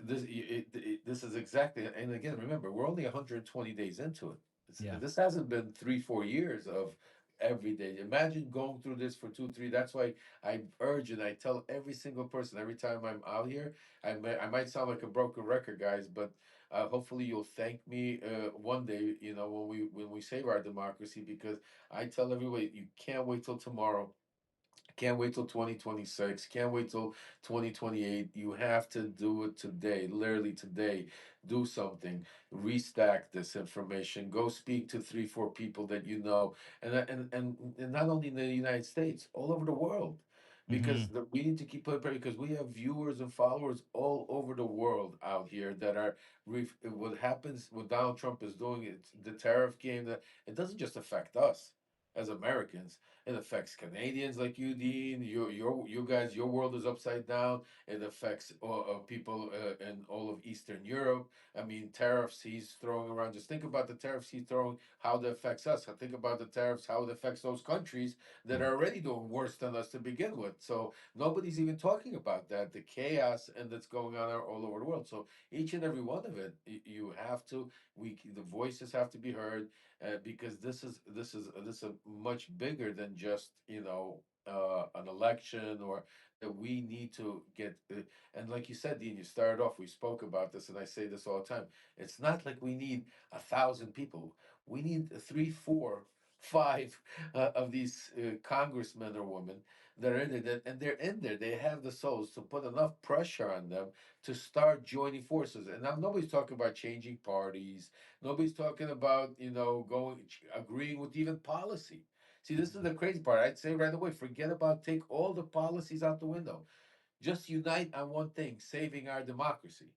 exactly. And again, remember, we're only 120 days into it. Yeah. This hasn't been 3-4 years of every day. Imagine going through this for 2-3. That's why I urge, and I tell every single person every time I'm out here. I might sound like a broken record, guys, but hopefully you'll thank me one day, when we save our democracy, because I tell everybody, you can't wait till tomorrow. Can't wait till 2026. Can't wait till 2028. You have to do it today, literally today. Do something. Restack this information. Go speak to 3-4 people that you know, and not only in the United States, all over the world, because Hmm. we need to keep it, because we have viewers and followers all over the world out here that are. What happens, what Donald Trump is doing, it's the tariff game. That it doesn't just affect us as Americans. It affects Canadians like you, Dean. You guys, your world is upside down. It affects people in all of Eastern Europe. I mean, tariffs he's throwing around. Just think about the tariffs he's throwing, how that affects us. Think about the tariffs, how it affects those countries that are already doing worse than us to begin with. So nobody's even talking about that. The chaos and that's going on all over the world. So each and every one of it, you have to. The voices have to be heard, because this is much bigger than just an election, or that we need to get. And like you said, Dean, you started off. We spoke about this, and I say this all the time. It's not like we need 1,000 people. We need three, four, five of these congressmen or women that are in there, and they're in there. They have the souls to put enough pressure on them to start joining forces. And now nobody's talking about changing parties. Nobody's talking about agreeing with even policy. See, this is the crazy part. I'd say right away, forget about take all the policies out the window. Just unite on one thing: saving our democracy.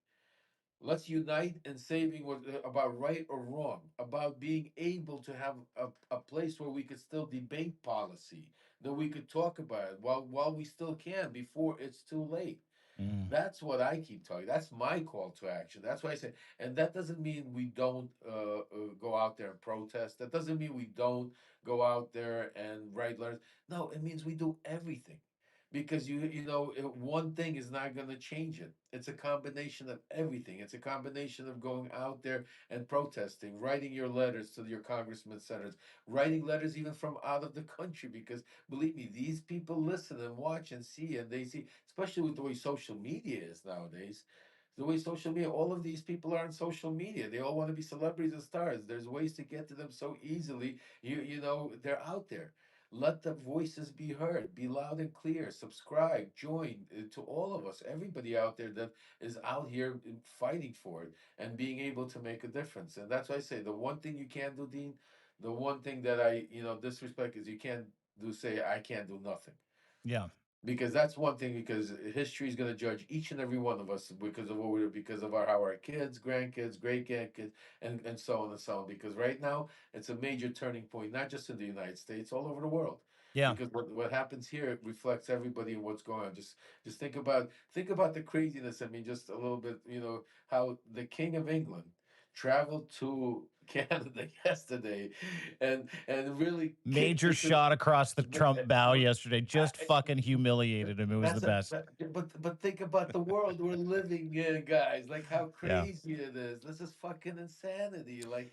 Let's unite in saving what about right or wrong, about being able to have a place where we could still debate policy, that we could talk about it while we still can before it's too late. Mm. That's what I keep telling you. That's my call to action. That's why I say, and that doesn't mean we don't go out there and protest. That doesn't mean we don't go out there and write letters. No, it means we do everything, because one thing is not going to change it. It's a combination of everything. It's a combination of going out there and protesting, writing your letters to your congressmen, senators, writing letters even from out of the country, because believe me, these people listen and watch and see, and they see, especially with the way social media is nowadays. The way social media, all of these people are on social media. They all want to be celebrities and stars. There's ways to get to them so easily. They're out there. Let the voices be heard. Be loud and clear. Subscribe, join, to all of us, everybody out there that is out here fighting for it and being able to make a difference. And that's why I say the one thing you can't do, Dean, the one thing that disrespect is you can't say I can't do nothing, Yeah. because that's one thing, because history is going to judge each and every one of us because of what we're, because of how our kids, grandkids, great grandkids, and so on and so on. Because right now it's a major turning point, not just in the United States, all over the world. Yeah. Because what happens here reflects everybody and what's going on. Just think about the craziness. I mean, just a little bit, how the King of England traveled to Canada yesterday, and really kicked Major it to. shot across the But, Trump bow but yesterday. Just I, fucking humiliated him. It was the that's a best. but think about the world we're living in, guys. Like how Yeah. crazy it is. This is fucking insanity. Like,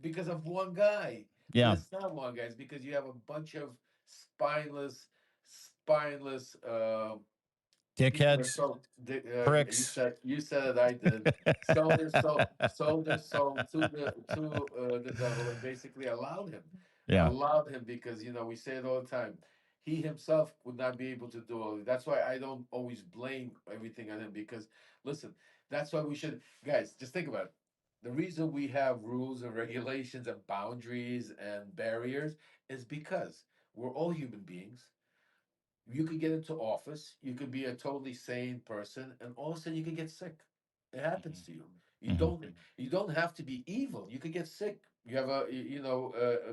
because of one guy. And Yeah. it's not one guy, it's because you have a bunch of spineless people are Dickheads. so you Pricks. said it, I did. Sold their soul to the devil, and basically Yeah. allowed him, because we say it all the time. He himself would not be able to do all. That's why I don't always blame everything on him, because listen, that's why we should, guys, just think about it. The reason we have rules and regulations and boundaries and barriers is because we're all human beings. You could get into office, you could be a totally sane person, and all of a sudden you could get sick. It happens to you. You Hmm. don't you don't have to be evil. You could get sick. You have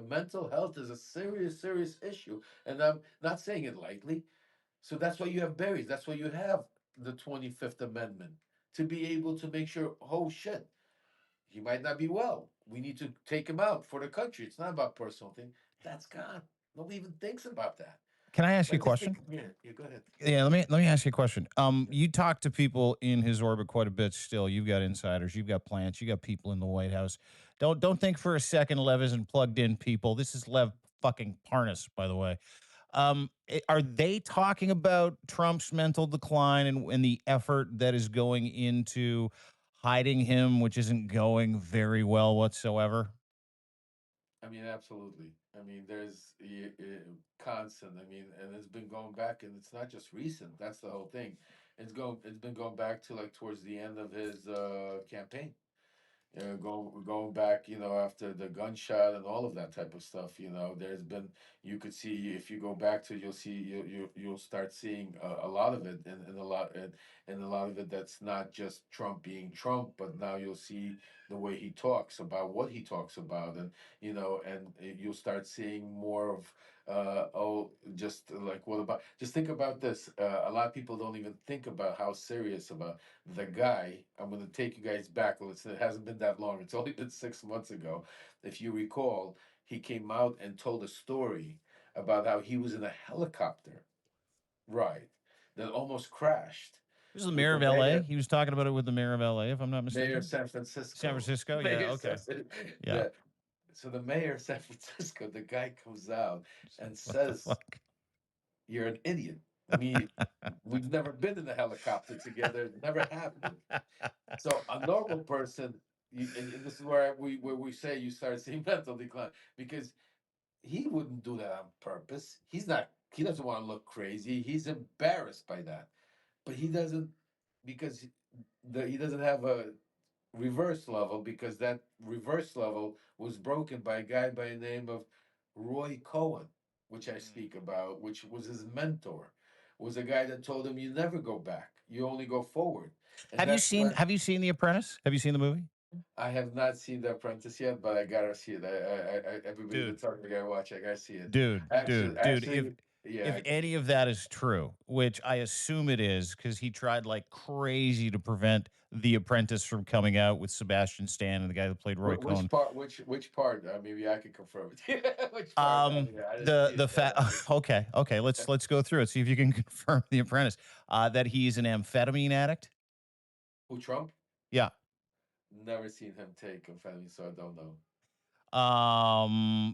mental health is a serious, serious issue, and I'm not saying it lightly. So that's why you have barriers. That's why you have the 25th Amendment, to be able to make sure. Oh shit, he might not be well. We need to take him out for the country. It's not about personal thing. That's gone. Nobody even thinks about that. Can I ask you a But just question? think, yeah, go ahead. Yeah, let me ask you a question. You talk to people in his orbit quite a bit still. You've got insiders, you've got plants, you got people in the White House. Don't think for a second Lev isn't plugged in people. This is Lev fucking Parnas, by the way. Are they talking about Trump's mental decline and the effort that is going into hiding him, which isn't going very well whatsoever? I mean, absolutely. I mean, there's constant. I mean, and it's been going back, and it's not just recent. That's the whole thing. It's been going back to like towards the end of his campaign. Going back, after the gunshot and all of that type of stuff. There's been, you could see, if you go back to, you'll see, you'll start seeing a lot of it, and a lot of it that's not just Trump being Trump, but now you'll see the way he talks about what he talks about, and you'll start seeing more of just like, what about, just think about this. A lot of people don't even think about how serious about the guy. I'm going to take you guys back. Listen, it hasn't been that long. It's only been 6 months ago. If you recall, he came out and told a story about how he was in a helicopter ride that almost crashed This is the with mayor the of LA. mayor, He was talking about it with the mayor of LA, if I'm not mayor of mistaken. San San Francisco. Francisco. Yeah. Mayor of Okay. San Fran- Yeah. the so the mayor of San Francisco, the guy comes out and What the says, fuck? "You're an idiot." We've never been in a helicopter together. It never happened. So a normal person, and this is where we say you start seeing mental decline because he wouldn't do that on purpose. He's not. He doesn't want to look crazy. He's embarrassed by that, but he doesn't because he doesn't have a reverse level because that reverse level was broken by a guy by the name of Roy Cohen, which I Mm. speak about, which was his mentor, was a guy that told him you never go back, you only go forward, and that's when Have you seen The Apprentice? Have you seen the movie? I have not seen The Apprentice yet, but I gotta see it. Everybody's been Dude, telling me I gotta watch. I gotta see it. dude, Yeah, if any of that is true, which I assume it is, because he tried like crazy to prevent The Apprentice from coming out with Sebastian Stan and the guy that played Roy Which Cohn. part? Which part? Maybe I can confirm it. Which part? I didn't see The it yet. fact okay, let's go through it, see if you can confirm The Apprentice. That he's an amphetamine addict. Who, Trump? Yeah. Never seen him take amphetamine, so I don't know.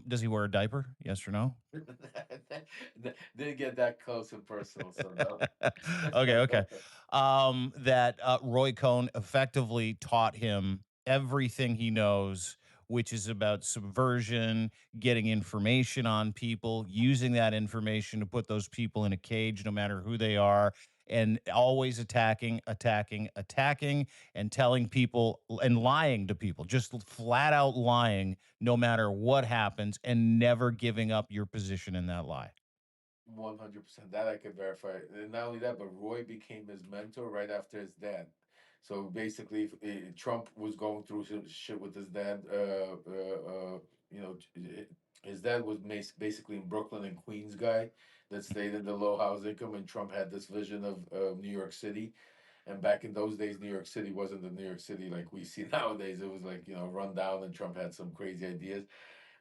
Does he wear a diaper? Yes or no? Didn't get that close and personal, so no. Okay. That Roy Cohn effectively taught him everything he knows, which is about subversion, getting information on people, using that information to put those people in a cage, no matter who they are, and always attacking, and telling people and lying to people, just flat out lying, no matter what happens, and never giving up your position in that lie. 100%. That I could verify. And not only that, but Roy became his mentor right after his dad. So basically, Trump was going through some shit with his dad. You know, his dad was basically in Brooklyn and Queens guy that stayed in the low house income, and Trump had this vision of New York City. And back in those days, New York City wasn't the New York City like we see nowadays. It was like, run down, and Trump had some crazy ideas.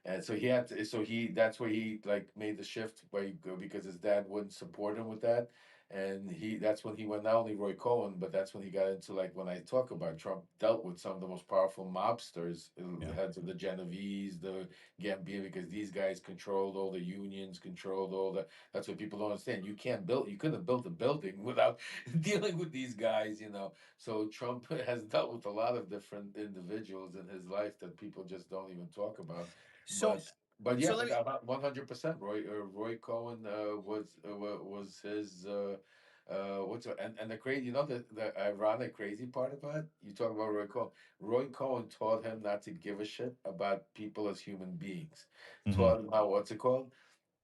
And so he had to, so he that's where he like made the shift where he go because his dad wouldn't support him with that. And that's when he went not only Roy Cohen, but that's when he got into like when I talk about Trump dealt with some of the most powerful mobsters, Yeah. heads of the Genovese, the Gambino, because these guys controlled all the unions, controlled all the. That's what people don't understand. You couldn't have built a building without dealing with these guys. So Trump has dealt with a lot of different individuals in his life that people just don't even talk about. So But but yeah, so let but me 100%. Roy Cohen was his and the crazy, the ironic crazy part about it, you talk about Roy Cohen. Roy Cohen taught him not to give a shit about people as human beings. mhm. Taught him how what's it called?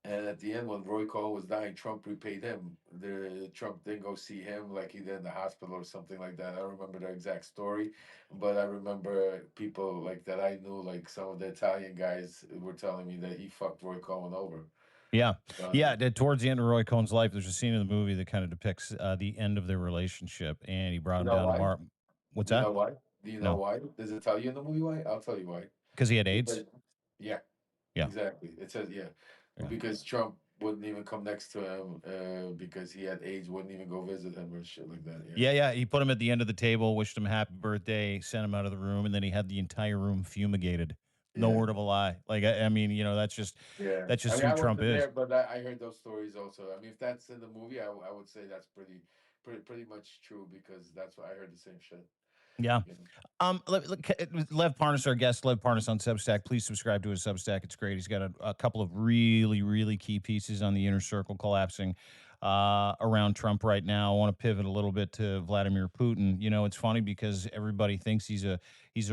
And at the end, when Roy Cohen was dying, Trump repaid him. The Trump didn't go see him like he did in the hospital or something like that. I don't remember the exact story, but I remember people like that I knew, like some of the Italian guys were telling me that he fucked Roy Cohen over. Yeah. Um, Yeah, towards the end of Roy Cohn's life, there's a scene in the movie that kind of depicts, the end of their relationship, and he brought you him know down to why? Mar What's Do you that? know why? Do you know No. why? Does it tell you in the movie why? I'll tell you why. Because he had AIDS? Because yeah, Yeah, exactly. It says yeah, yeah. because Trump wouldn't even come next to him because he had AIDS, wouldn't even go visit him or shit like that. Yeah. Yeah, he put him at the end of the table, wished him happy birthday, sent him out of the room, and then he had the entire room fumigated. No Yeah. word of a lie. Like, I mean, Yeah, that's I just mean, who I Trump wasn't is. there, but I heard those stories also. I mean, if that's in the movie, I would say that's pretty much true because that's what I heard the same shit. Yeah. You know? Lev Parnas, our guest, Lev Parnas on Substack. Please subscribe to his Substack. It's great. He's got a couple of really, really key pieces on the inner circle collapsing around Trump right now. I want to pivot a little bit to Vladimir Putin. It's funny because everybody thinks he's a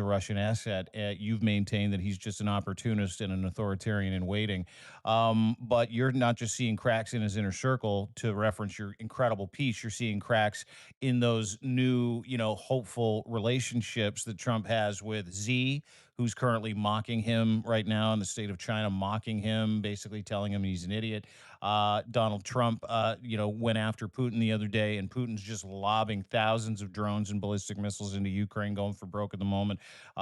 Russian asset. You've maintained that he's just an opportunist and an authoritarian in waiting. But you're not just seeing cracks in his inner circle. To reference your incredible piece, you're seeing cracks in those new, hopeful relationships that Trump has with Z, who's currently mocking him right now in the state of China, mocking him, basically telling him he's an idiot. Donald Trump, went after Putin the other day, and Putin's just lobbing thousands of drones and ballistic missiles into Ukraine, going for broke at the moment,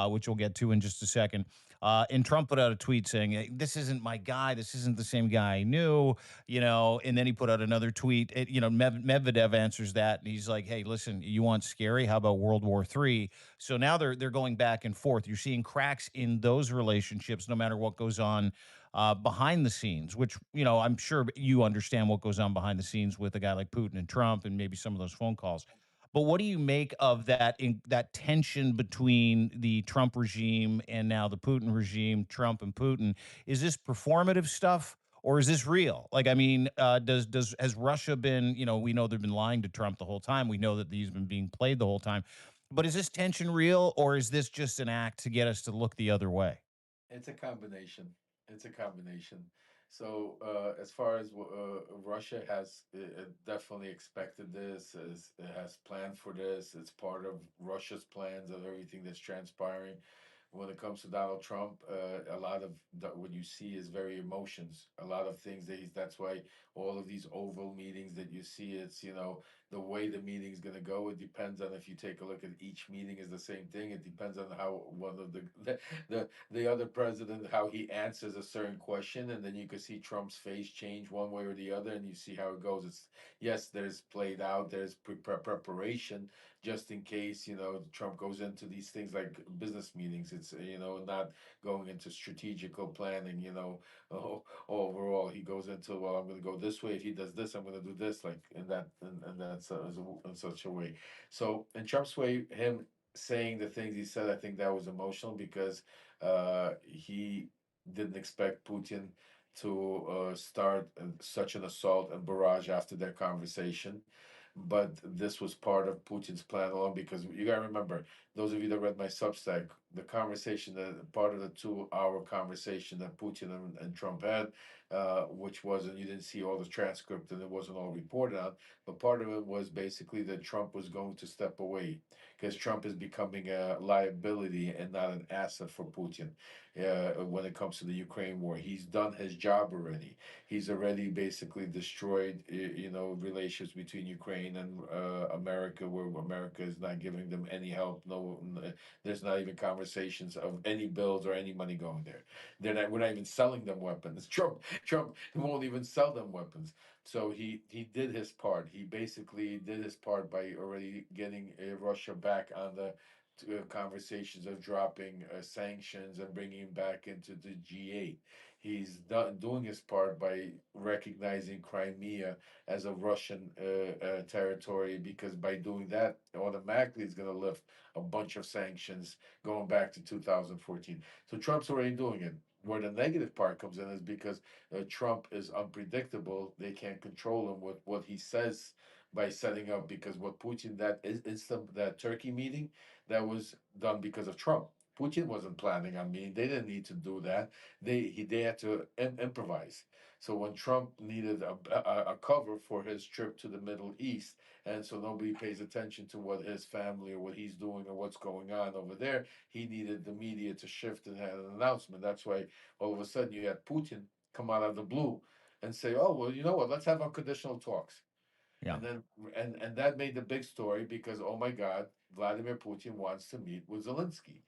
which we'll get to in just a second. And Trump put out a tweet saying, "Hey, this isn't my guy. This isn't the same guy I knew." And then he put out another tweet. Medvedev answers that, and he's like, "Hey, listen, you want scary? How about World War III?" So now they're going back and forth. You're seeing cracks in those relationships, no matter what goes on behind the scenes. Which I'm sure you understand what goes on behind the scenes with a guy like Putin and Trump, and maybe some of those phone calls. But what do you make of that tension between the Trump regime and now the Putin regime, Trump and Putin? Is this performative stuff or is this real? Like, I mean, does has Russia been? You know, we know they've been lying to Trump the whole time. We know that he's been being played the whole time. But is this tension real or is this just an act to get us to look the other way? It's a combination. It's a combination. So as far as Russia has definitely expected this, has planned for this. It's part of Russia's plans of everything that's transpiring. When it comes to Donald Trump, a lot of what you see is very emotions. A lot of things that he's. That's why all of these oval meetings that you see, it's the way the meeting's going to go. It depends on if you take a look at each meeting is the same thing. It depends on how one of the other president how he answers a certain question, and then you can see Trump's face change one way or the other, and you see how it goes. It's yes, there's played out, there's preparation just in case Trump goes into these things like business meetings. It's not going into strategical planning. Overall he goes into, well, I'm going to go this way. If he does this, I'm going to do this, like in that and that's in such a way. So in Trump's way, him saying the things he said, I think that was emotional because he didn't expect Putin to start such an assault and barrage after their conversation. But this was part of Putin's plan along because you got to remember, those of you that read my Substack, the conversation, that part of the 2 hour conversation that Putin and Trump had, which wasn't, you didn't see all the transcript and it wasn't all reported on, but part of it was basically that Trump was going to step away because Trump is becoming a liability and not an asset for Putin when it comes to the Ukraine war. He's done his job already. He's already basically destroyed, relations between Ukraine and America, where America is not giving them any help. No, there's not even conversations of any bills or any money going there. They're not. We're not even selling them weapons. Trump won't even sell them weapons. So he did his part. He basically did his part by already getting Russia back on the conversations of dropping sanctions and bringing him back into the G8. He's doing his part by recognizing Crimea as a Russian territory, because by doing that, automatically it's going to lift a bunch of sanctions going back to 2014. So Trump's already doing it. Where the negative part comes in is because Trump is unpredictable. They can't control him with what he says by setting up, because what Putin, that is instant, that Turkey meeting, that was done because of Trump. Putin wasn't planning on meeting. They didn't need to do that. They had to improvise. So when Trump needed a cover for his trip to the Middle East, and so nobody pays attention to what his family or what he's doing or what's going on over there, he needed the media to shift and have an announcement. That's why all of a sudden you had Putin come out of the blue and say, "Oh, well, you know what? Let's have unconditional talks." Yeah. And then and that made the big story because, oh my God, Vladimir Putin wants to meet with Zelensky.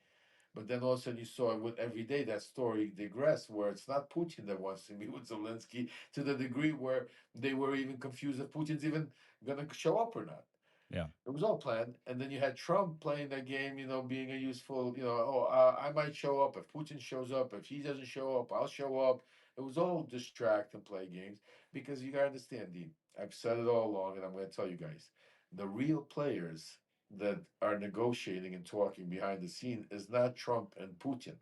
But then all of a sudden you saw with every day that story digress, where it's not Putin that wants to meet with Zelensky, to the degree where they were even confused if Putin's even going to show up or not. Yeah. It was all planned. And then you had Trump playing that game, being a useful, oh, I might show up if Putin shows up. If he doesn't show up, I'll show up. It was all distract and play games, because you got to understand, Dean. I've said it all along, and I'm going to tell you guys, the real players that are negotiating and talking behind the scene is not Trump and Putin.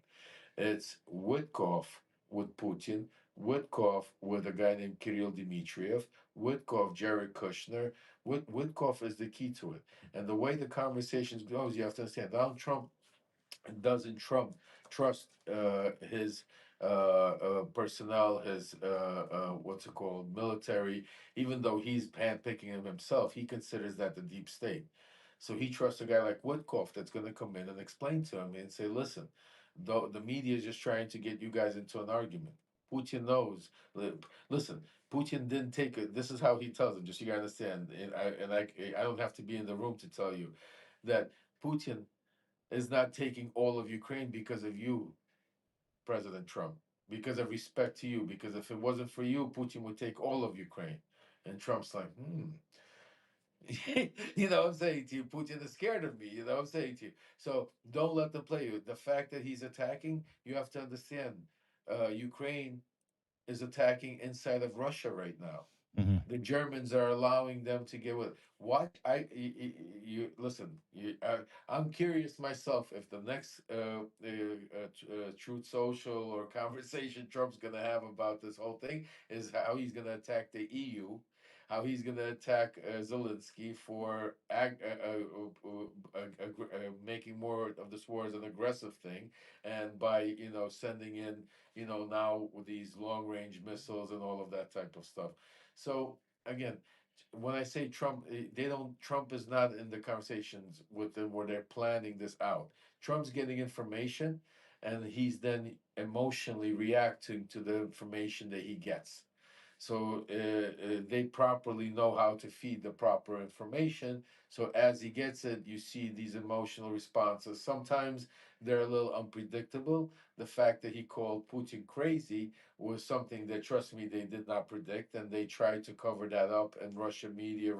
It's Witkoff with Putin, Witkoff with a guy named Kirill Dmitriev, Witkoff, Jared Kushner. Witkoff is the key to it. And the way the conversations goes, you have to understand, Donald Trump doesn't trust his personnel, his what's it called, military, even though he's handpicking him himself. He considers that the deep state. So he trusts a guy like Woodcock that's going to come in and explain to him and say, listen, the media is just trying to get you guys into an argument. Putin knows. Listen, Putin didn't take it. This is how he tells him. Just so you gotta understand, and I don't have to be in the room to tell you that Putin is not taking all of Ukraine because of you, President Trump, because of respect to you. Because if it wasn't for you, Putin would take all of Ukraine. And Trump's like, you know what I'm saying to you? Putin is scared of me. You know what I'm saying to you? So don't let them play you. The fact that he's attacking, you have to understand, Ukraine is attacking inside of Russia right now. Mhm. The Germans are allowing them to get with what you listen. I'm curious myself if the next Truth Social or conversation Trump's going to have about this whole thing is how he's going to attack the EU, how he's going to attack Zelensky for making more of this war as an aggressive thing, and by sending in now with these long range missiles and all of that type of stuff. So again, when I say Trump, they don't. Trump is not in the conversations with them where they're planning this out. Trump's getting information, and he's then emotionally reacting to the information that he gets. So they properly know how to feed the proper information. So as he gets it, you see these emotional responses. Sometimes they're a little unpredictable. The fact that he called Putin crazy was something that, trust me, they did not predict, and they tried to cover that up. And Russian media,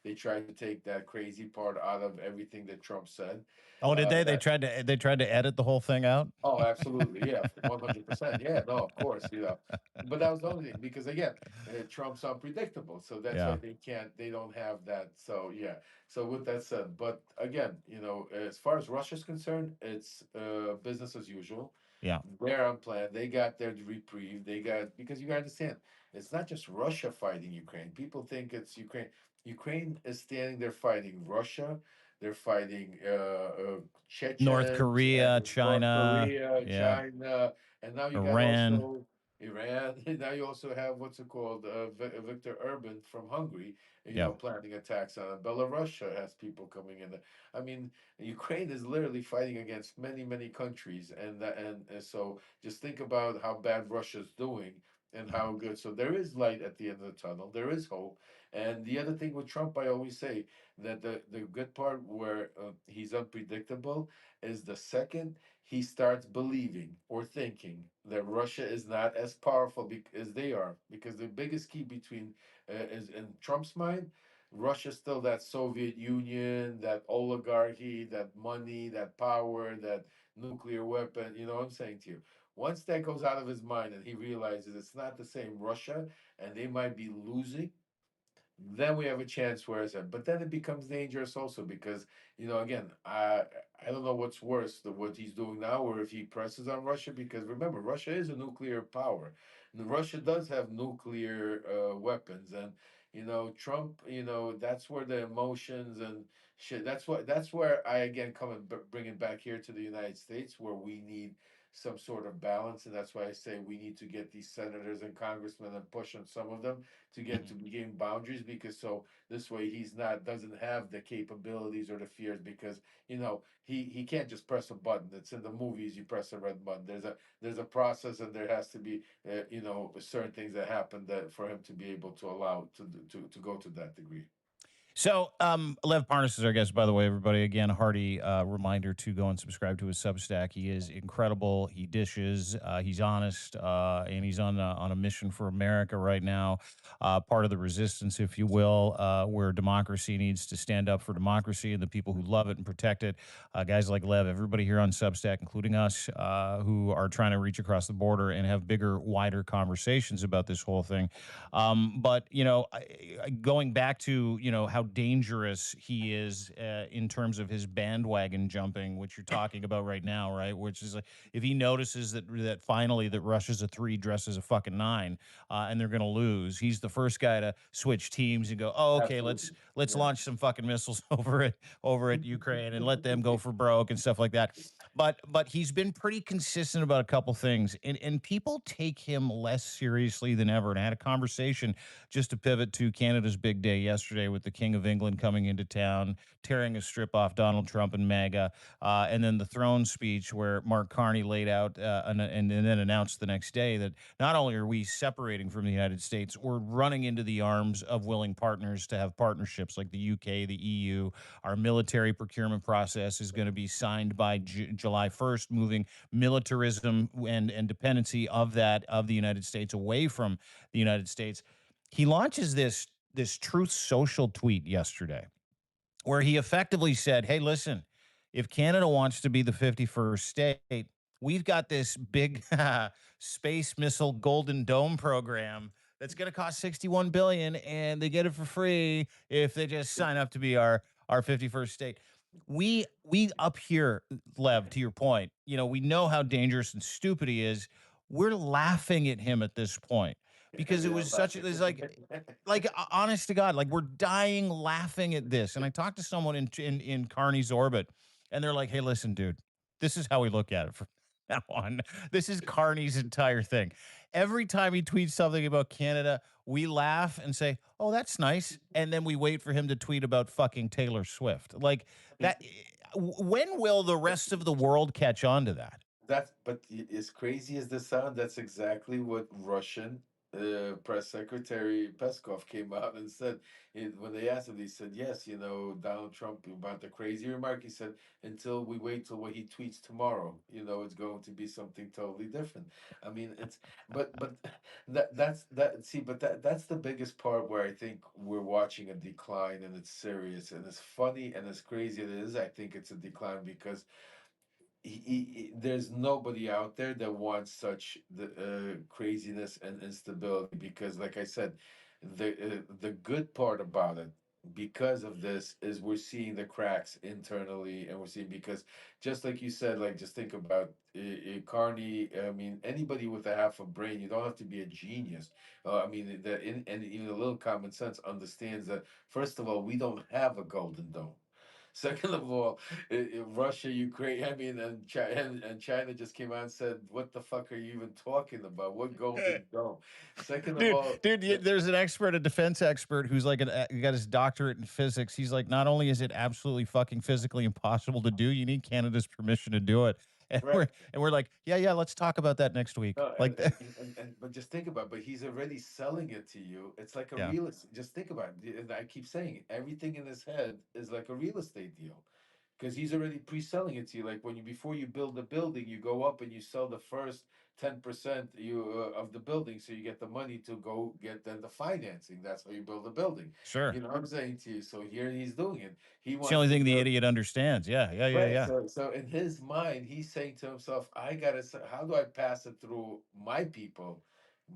they tried to take that crazy part out of everything that Trump said. Oh, did they? That They tried to edit the whole thing out? Oh, absolutely. Yeah, 100%. Yeah, no, of course, But that was the only thing because again, Trump's unpredictable, so that's why Yeah. they don't have that. So yeah. So with that said, but again, as far as Russia's concerned, it's business as usual. Yeah. They're unplanned. They got their reprieve. They got because you got to understand, it's not just Russia fighting Ukraine. People think it's Ukraine. Ukraine is standing there fighting Russia. They're fighting North Chechens Korea, and North China, Korea, yeah, China, and now you got Iran. also Iran. Now you also have what's it called, Victor Urban from Hungary. Yeah. Planning attacks on Belarus has people coming in. I mean, Ukraine is literally fighting against many, many countries, and so just think about how bad Russia's doing and how good. So there is light at the end of the tunnel. There is hope. And the other thing with Trump, I always say that the good part where he's unpredictable is the second he starts believing or thinking that Russia is not as powerful as they are, because the biggest key between is in Trump's mind. Russia's still that Soviet Union, that oligarchy, that money, that power, that nuclear weapon. You know what I'm saying to you? Once that goes out of his mind and he realizes it's not the same Russia and they might be losing, then we have a chance where I said, but then it becomes dangerous also because, again, I don't know what's worse, what he's doing now, or if he presses on Russia, because remember, Russia is a nuclear power. And Russia does have nuclear weapons, and Trump, that's where the emotions and shit. That's where I again come and bring it back here to the United States, where we need some sort of balance, and that's why I say we need to get these senators and congressmen and push on some of them to get to Mhm. gain boundaries, because so this way he's not doesn't have the capabilities or the fears, because he can't just press a button. It's in the movies, you press a red button. There's a process, and there has to be certain things that happen that for him to be able to allow to go to that degree. So, Lev Parnas is our guest, by the way, everybody. Again, a hearty reminder to go and subscribe to his Substack. He is incredible. He dishes. He's honest, and he's on a mission for America right now. Part of the resistance, if you will, where democracy needs to stand up for democracy and the people who love it and protect it. Guys like Lev, everybody here on Substack, including us, who are trying to reach across the border and have bigger, wider conversations about this whole thing. But going back to how dangerous he is in terms of his bandwagon jumping, which you're talking about right now, right? Which is like if he notices that finally that Russia's a three dressed as a fucking nine, and they're going to lose, he's the first guy to switch teams and go, oh, okay, let's Absolutely. let's Yeah. launch some fucking missiles over at Ukraine and let them go for broke and stuff like that. But he's been pretty consistent about a couple things, and people take him less seriously than ever. And I had a conversation just to pivot to Canada's big day yesterday with the King of England coming into town, tearing a strip off Donald Trump and MAGA, and then the throne speech where Mark Carney laid out and then announced the next day that not only are we separating from the United States, we're running into the arms of willing partners to have partnerships like the UK, the EU. Our military procurement process is going to be signed by July 1st, moving militarism and dependency of the United States away from the United States. He launches this Truth Social tweet yesterday where he effectively said, "Hey, listen, if Canada wants to be the 51st state, we've got this big space missile Golden Dome program that's going to cost 61 billion, and they get it for free if they just sign up to be our 51st state. We up here, Lev, to your point, we know how dangerous and stupid he is. We're laughing at him at this point because it Yeah, was such laughing. it's like honest to God, like we're dying laughing at this. And I talked to someone in Carney's orbit, and they're like, "Hey, listen, dude, this is how we look at it from now on. This is Carney's entire thing. Every time he tweets something about Canada, we laugh and say, "Oh, that's nice," and then we wait for him to tweet about fucking Taylor Swift. Like that. When will the rest of the world catch on to that? As crazy as this sound, that's exactly what Russian press secretary Peskov came out and said. When they asked him, he said, "Yes, Donald Trump about the crazy remark." He said, "Until we wait till what he tweets tomorrow, it's going to be something totally different." I mean, it's but that's that. See, but that's the biggest part where I think we're watching a decline, and it's serious and it's funny and as crazy as it is. I think it's a decline because there's nobody out there that wants such the craziness and instability because like I said, the good part about it because of this is we're seeing the cracks internally, and we're seeing because just like you said, like just think about Carney. I mean, anybody with a half a brain, you don't have to be a genius. I mean, and even a little common sense understands that first of all, we don't have a golden dome. Second of all, Russia, Ukraine, I mean, and China just came out and said, "What the fuck are you even talking about? What golden dome?" Second of dude, all, there's an expert, a defense expert, who's like he got his doctorate in physics. He's like, not only is it absolutely fucking physically impossible to do, you need Canada's permission to do it. And we're right. and we're like, yeah, let's talk about that next week. No, Like, but just think about it, but he's already selling it to you. It's like a yeah, real just think about it. And I keep saying it, everything in his head is like a real estate deal. Because he's already pre-selling it to you. Like when you before you build the building, you go up and you sell the first 10% of the building, so you get the money to go get then the financing. That's how you build a building. sure. You know what I'm saying to you? So here he's doing it. He It's the wants only to thing the build. idiot understands. Yeah, Right. yeah. So in his mind, he's saying to himself, I gotta how do I pass it through my people,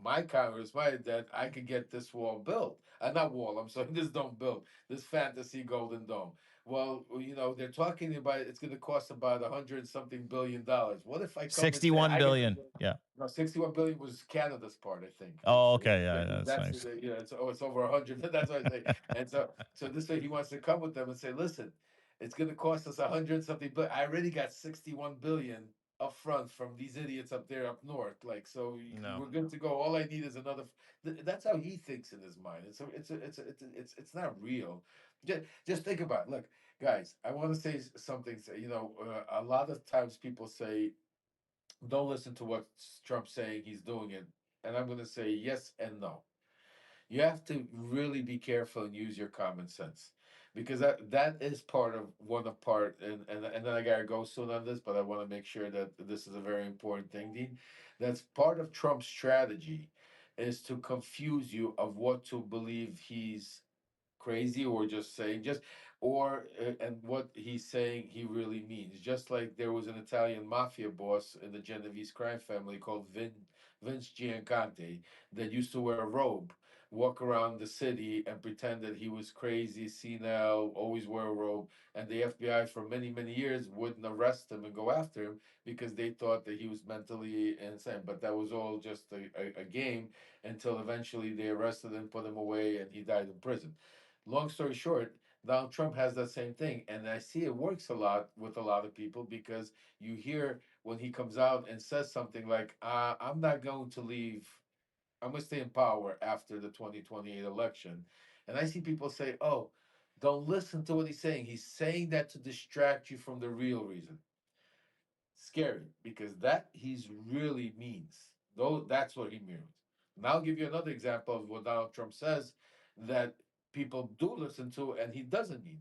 my Congress, my that I could get this wall built. Not wall, I'm sorry, this dome built, this fantasy golden dome. Well, they're talking about it's gonna cost about 100 something billion. What if I come and say 61 I get billion. Yeah. no, 61 billion was Canada's part, I think. Oh, okay. Yeah, that's That's nice. it's over 100. That's what I say. And so this way he wants to come with them and say, listen, it's going to cost us 100 something, but I already got 61 billion up front from these idiots up there up north. Like, so No. we're good to go. All I need is another. That's how he thinks in his mind. It's not real. Just think about it. Look, guys, I want to say something. A lot of times people say don't listen to what Trump's saying. He's doing it. And I'm going to say yes and no. You have to really be careful and use your common sense because that is part of one of part and then I gotta go soon on this, but I want to make sure that this is a very important thing, Dean. That's part of Trump's strategy is to confuse you of what to believe he's crazy or just saying just or and what he's saying he really means, just like there was an Italian mafia boss in the Genovese crime family called Vince Giancante that used to wear a robe, walk around the city and pretend that he was crazy, senile, always wear a robe, and the FBI for many years wouldn't arrest him and go after him because they thought that he was mentally insane, but that was all just a game until eventually they arrested him, put him away, and he died in prison. Long story short, Donald Trump has that same thing. And I see it works a lot with a lot of people because you hear when he comes out and says something like, I'm not going to leave, I'm going to stay in power after the 2028 election. And I see people say, oh, don't listen to what he's saying. He's saying that to distract you from the real reason. Scary because that he's really means. Though that's what he means. And I'll give you another example of what Donald Trump says that people do listen to and he doesn't mean.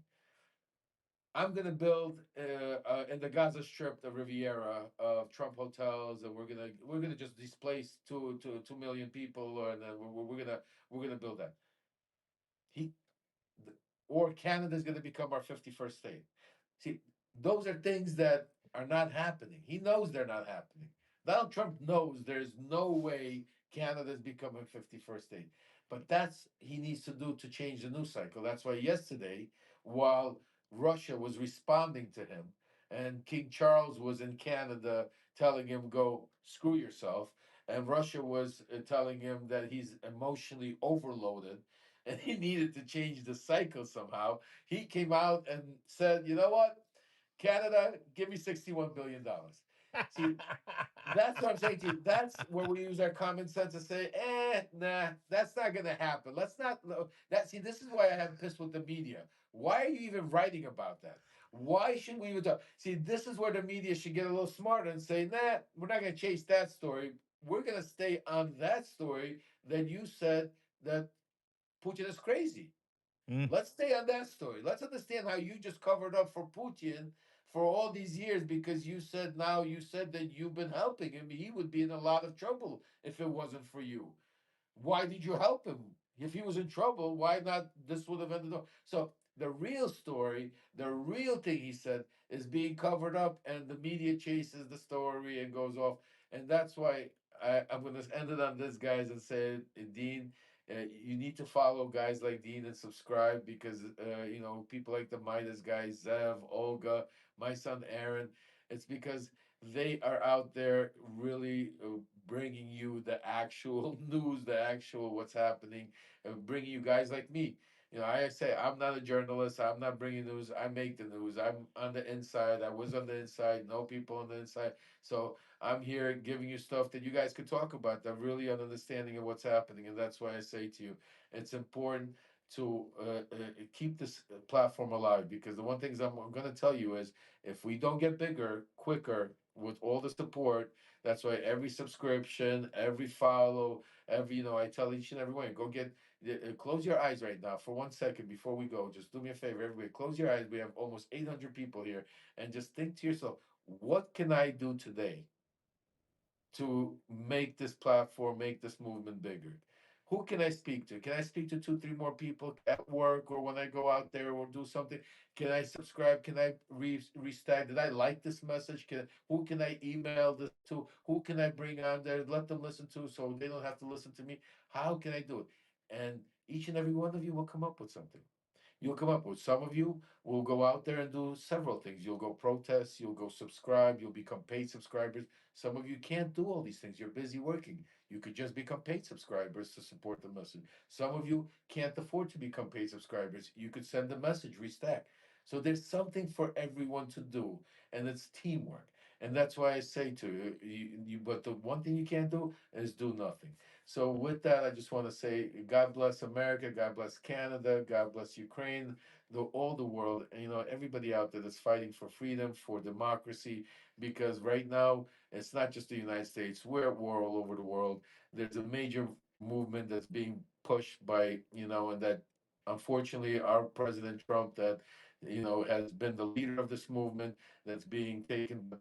I'm going to build in the Gaza Strip, the Riviera of Trump hotels, and we're gonna just displace 2 million people, and then we're gonna build that. He or Canada's going to become our 51st state. See, those are things that are not happening. He knows they're not happening. Donald Trump knows there's no way Canada's becoming 51st state. But that's he needs to do to change the news cycle. That's why yesterday, while Russia was responding to him, and King Charles was in Canada telling him, go screw yourself, and Russia was telling him that he's emotionally overloaded and he needed to change the cycle somehow. He came out and said, you know what? Canada, give me $61 billion. See, that's what I'm saying to you. That's where we use our common sense to say, nah, that's not going to happen. Let's not that. See, this is why I have pissed with the media. Why are you even writing about that? Why should we even talk? See, this is where the media should get a little smarter and say, nah, we're not going to chase that story. We're going to stay on that story that you said that Putin is crazy. Mm. Let's stay on that story. Let's understand how you just covered up for Putin for all these years because you said that you've been helping him. He would be in a lot of trouble if it wasn't for you. Why did you help him? If he was in trouble, why not this would have ended up? So the real story, the real thing he said is being covered up and the media chases the story and goes off. And that's why I'm going to end it on this, guys, and say, Dean, you need to follow guys like Dean and subscribe because, people like the Midas guys, Zev, Olga, my son Aaron, it's because they are out there really bringing you the actual news, the actual what's happening, and bringing you guys like me. I say I'm not a journalist. I'm not bringing news. I make the news. I'm on the inside. I was on the inside. Know people on the inside. So I'm here giving you stuff that you guys could talk about. That really an understanding of what's happening, and that's why I say to you, it's important to keep this platform alive because the one things I'm going to tell you is if we don't get bigger quicker with all the support, that's why every subscription, every follow, every I tell each and every one, go get close your eyes right now for 1 second before we go. Just do me a favor, everybody, close your eyes. We have almost 800 people here, and just think to yourself, what can I do today to make this platform, make this movement bigger? Who can I speak to? Can I speak to two, three more people at work or when I go out there or do something? Can I subscribe? Can I restag? Did I like this message? Who can I email this to? Who can I bring on there? Let them listen to so they don't have to listen to me. How can I do it? And each and every one of you will come up with something. You'll come up with. Some of you will go out there and do several things. You'll go protest, you'll go subscribe, you'll become paid subscribers. Some of you can't do all these things. You're busy working. You could just become paid subscribers to support the message. Some of you can't afford to become paid subscribers. You could send a message, restack. So there's something for everyone to do, and it's teamwork. And that's why I say to you, but the one thing you can't do is do nothing. So with that, I just want to say, God bless America, God bless Canada, God bless Ukraine, all the world, and everybody out there that's fighting for freedom, for democracy, because right now it's not just the United States; we're at war all over the world. There's a major movement that's being pushed by and that unfortunately our President Trump that has been the leader of this movement that's being taken. But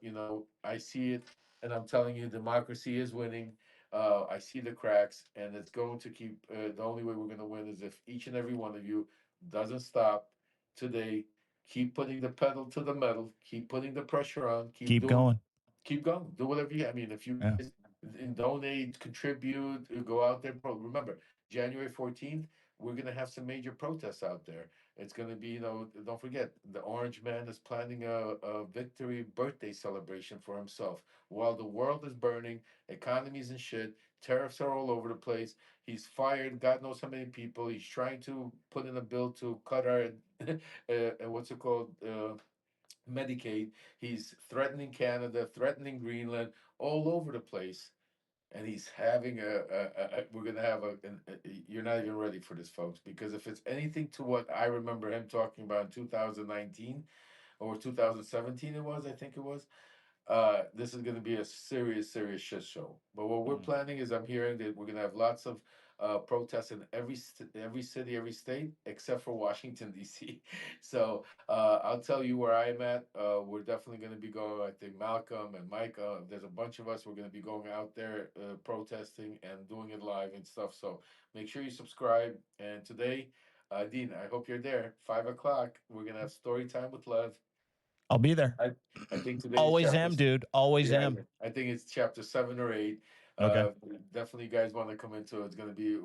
I see it, and I'm telling you, democracy is winning. I see the cracks, and it's going to keep. The only way we're going to win is if each and every one of you doesn't stop today. Keep putting the pedal to the metal. Keep putting the pressure on. Keep Keep doing. going. Keep going. Do whatever you. I mean, if you Yeah. guys donate, contribute, go out there. Remember, January 14th, we're going to have some major protests out there. It's going to be, don't forget, the Orange Man is planning a victory birthday celebration for himself. While the world is burning, economy's in shit, tariffs are all over the place. He's fired God knows how many people. He's trying to put in a bill to cut our, what's it called? Medicaid. He's threatening Canada, threatening Greenland, all over the place. And he's having we're going to have you're not even ready for this, folks, because if it's anything to what I remember him talking about in 2019 or 2017, I think it was, this is going to be a serious, serious shit show. But what we're Mm. planning is I'm hearing that we're going to have lots of protests in every city, every state, except for Washington, D.C. So I'll tell you where I'm at. We're definitely going to be going, I think Malcolm and Mike, there's a bunch of us. We're going to be going out there protesting and doing it live and stuff. So make sure you subscribe. And today, Dean, I hope you're there. 5 o'clock, we're going to have story time with Lev. I'll be there. I, I think today's Always chapter. am, dude. Always Yeah, am. I think it's chapter 7 or 8. Okay. Uh, Definitely, you guys want to come into it. It's going to be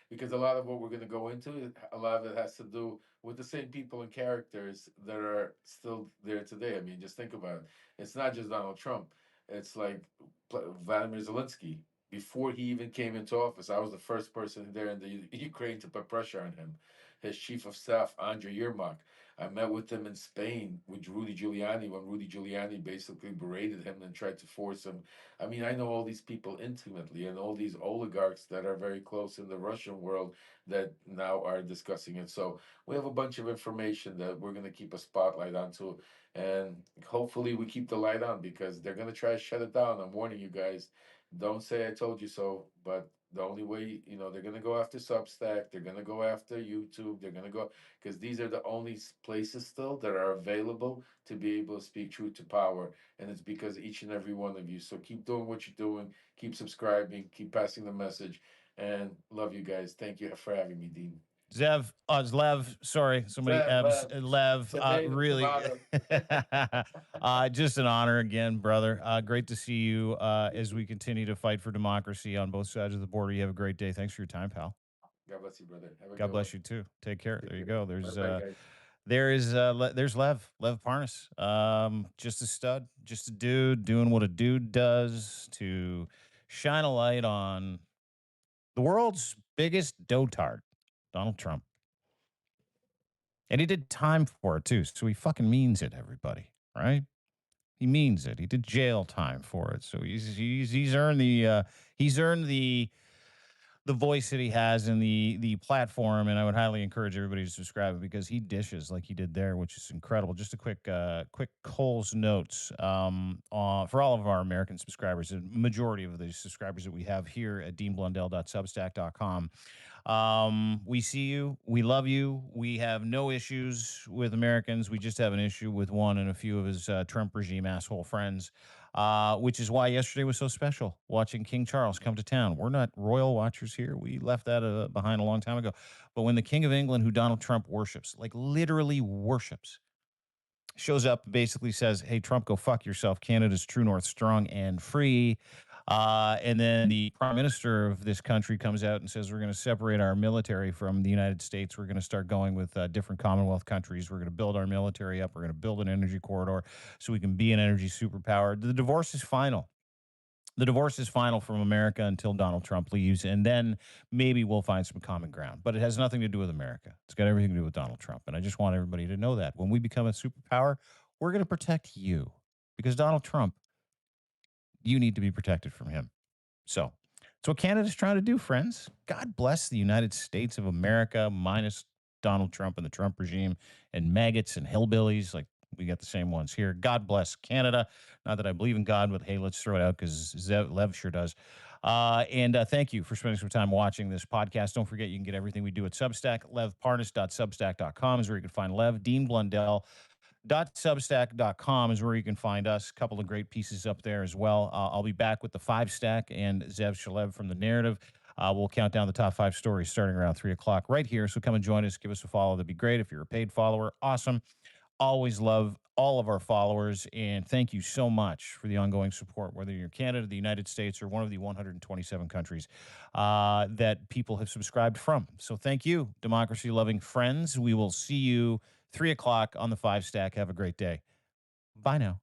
because a lot of what we're going to go into, a lot of it has to do with the same people and characters that are still there today. I mean, just think about it. It's not just Donald Trump. It's like Vladimir Zelensky. Before he even came into office, I was the first person there in the Ukraine to put pressure on him. His chief of staff, Andrei Yermak. I met with him in Spain with Rudy Giuliani when Rudy Giuliani basically berated him and tried to force him. I mean, I know all these people intimately and all these oligarchs that are very close in the Russian world that now are discussing it. So we have a bunch of information that we're going to keep a spotlight onto. And hopefully we keep the light on because they're going to try to shut it down. I'm warning you guys. Don't say I told you so, but the only way, they're going to go after Substack, they're going to go after YouTube, they're going to go because these are the only places still that are available to be able to speak truth to power, and it's because each and every one of you. So keep doing what you're doing, keep subscribing, keep passing the message, and love you guys. Thank you for having me, Dean. Zev, Lev, sorry, somebody, Lev, Lev, tomato, really, tomato. just an honor again, brother. Great to see you as we continue to fight for democracy on both sides of the border. You have a great day. Thanks for your time, pal. God bless you, brother. Have a God good one. bless you too. Take care. Take There you care. go. Bye bye, guys. There's Lev Parnas. Just a stud, just a dude doing what a dude does to shine a light on the world's biggest dotard, Donald Trump. And he did time for it too. So he fucking means it, everybody. Right? He means it. He did jail time for it. So he's earned the voice that he has in the platform, and I would highly encourage everybody to subscribe because he dishes like he did there, which is incredible. Just a quick Cole's notes for all of our American subscribers, the majority of the subscribers that we have here at deanblundell.substack.com. We see you. We love you. We have no issues with Americans. We just have an issue with one and a few of his Trump regime asshole friends, which is why yesterday was so special watching King Charles come to town. We're not royal watchers here. We left that behind a long time ago. But when the King of England, who Donald Trump worships, like literally worships, shows up, basically says, "Hey, Trump, go fuck yourself. Canada's true north, strong and free." And then the prime minister of this country comes out and says, "We're going to separate our military from the United States. We're going to start going with different Commonwealth countries. We're going to build our military up. We're going to build an energy corridor so we can be an energy superpower." The divorce is final. The divorce is final from America until Donald Trump leaves, and then maybe we'll find some common ground. But it has nothing to do with America. It's got everything to do with Donald Trump. And I just want everybody to know that when we become a superpower, we're going to protect you because Donald Trump, you need to be protected from him. So it's what Canada's trying to do, friends. God bless the United States of America, minus Donald Trump and the Trump regime and maggots and hillbillies. Like we got the same ones here. God bless Canada. Not that I believe in God, but hey, let's throw it out because Lev sure does. And thank you for spending some time watching this podcast. Don't forget, you can get everything we do at Substack. LevParnas.substack.com is where you can find Lev. Dean Blundell substack.com is where you can find us. A couple of great pieces up there as well. I'll be back with the 5 stack and Zev Shalev from the narrative. We'll count down the top 5 stories starting around 3 o'clock right here. So come and join us. Give us a follow. That'd be great. If you're a paid follower, awesome. Always love all of our followers. And thank you so much for the ongoing support, whether you're Canada, the United States, or one of the 127 countries that people have subscribed from. So thank you, democracy loving friends. We will see you 3 o'clock on the 5 stack. Have a great day. Bye now.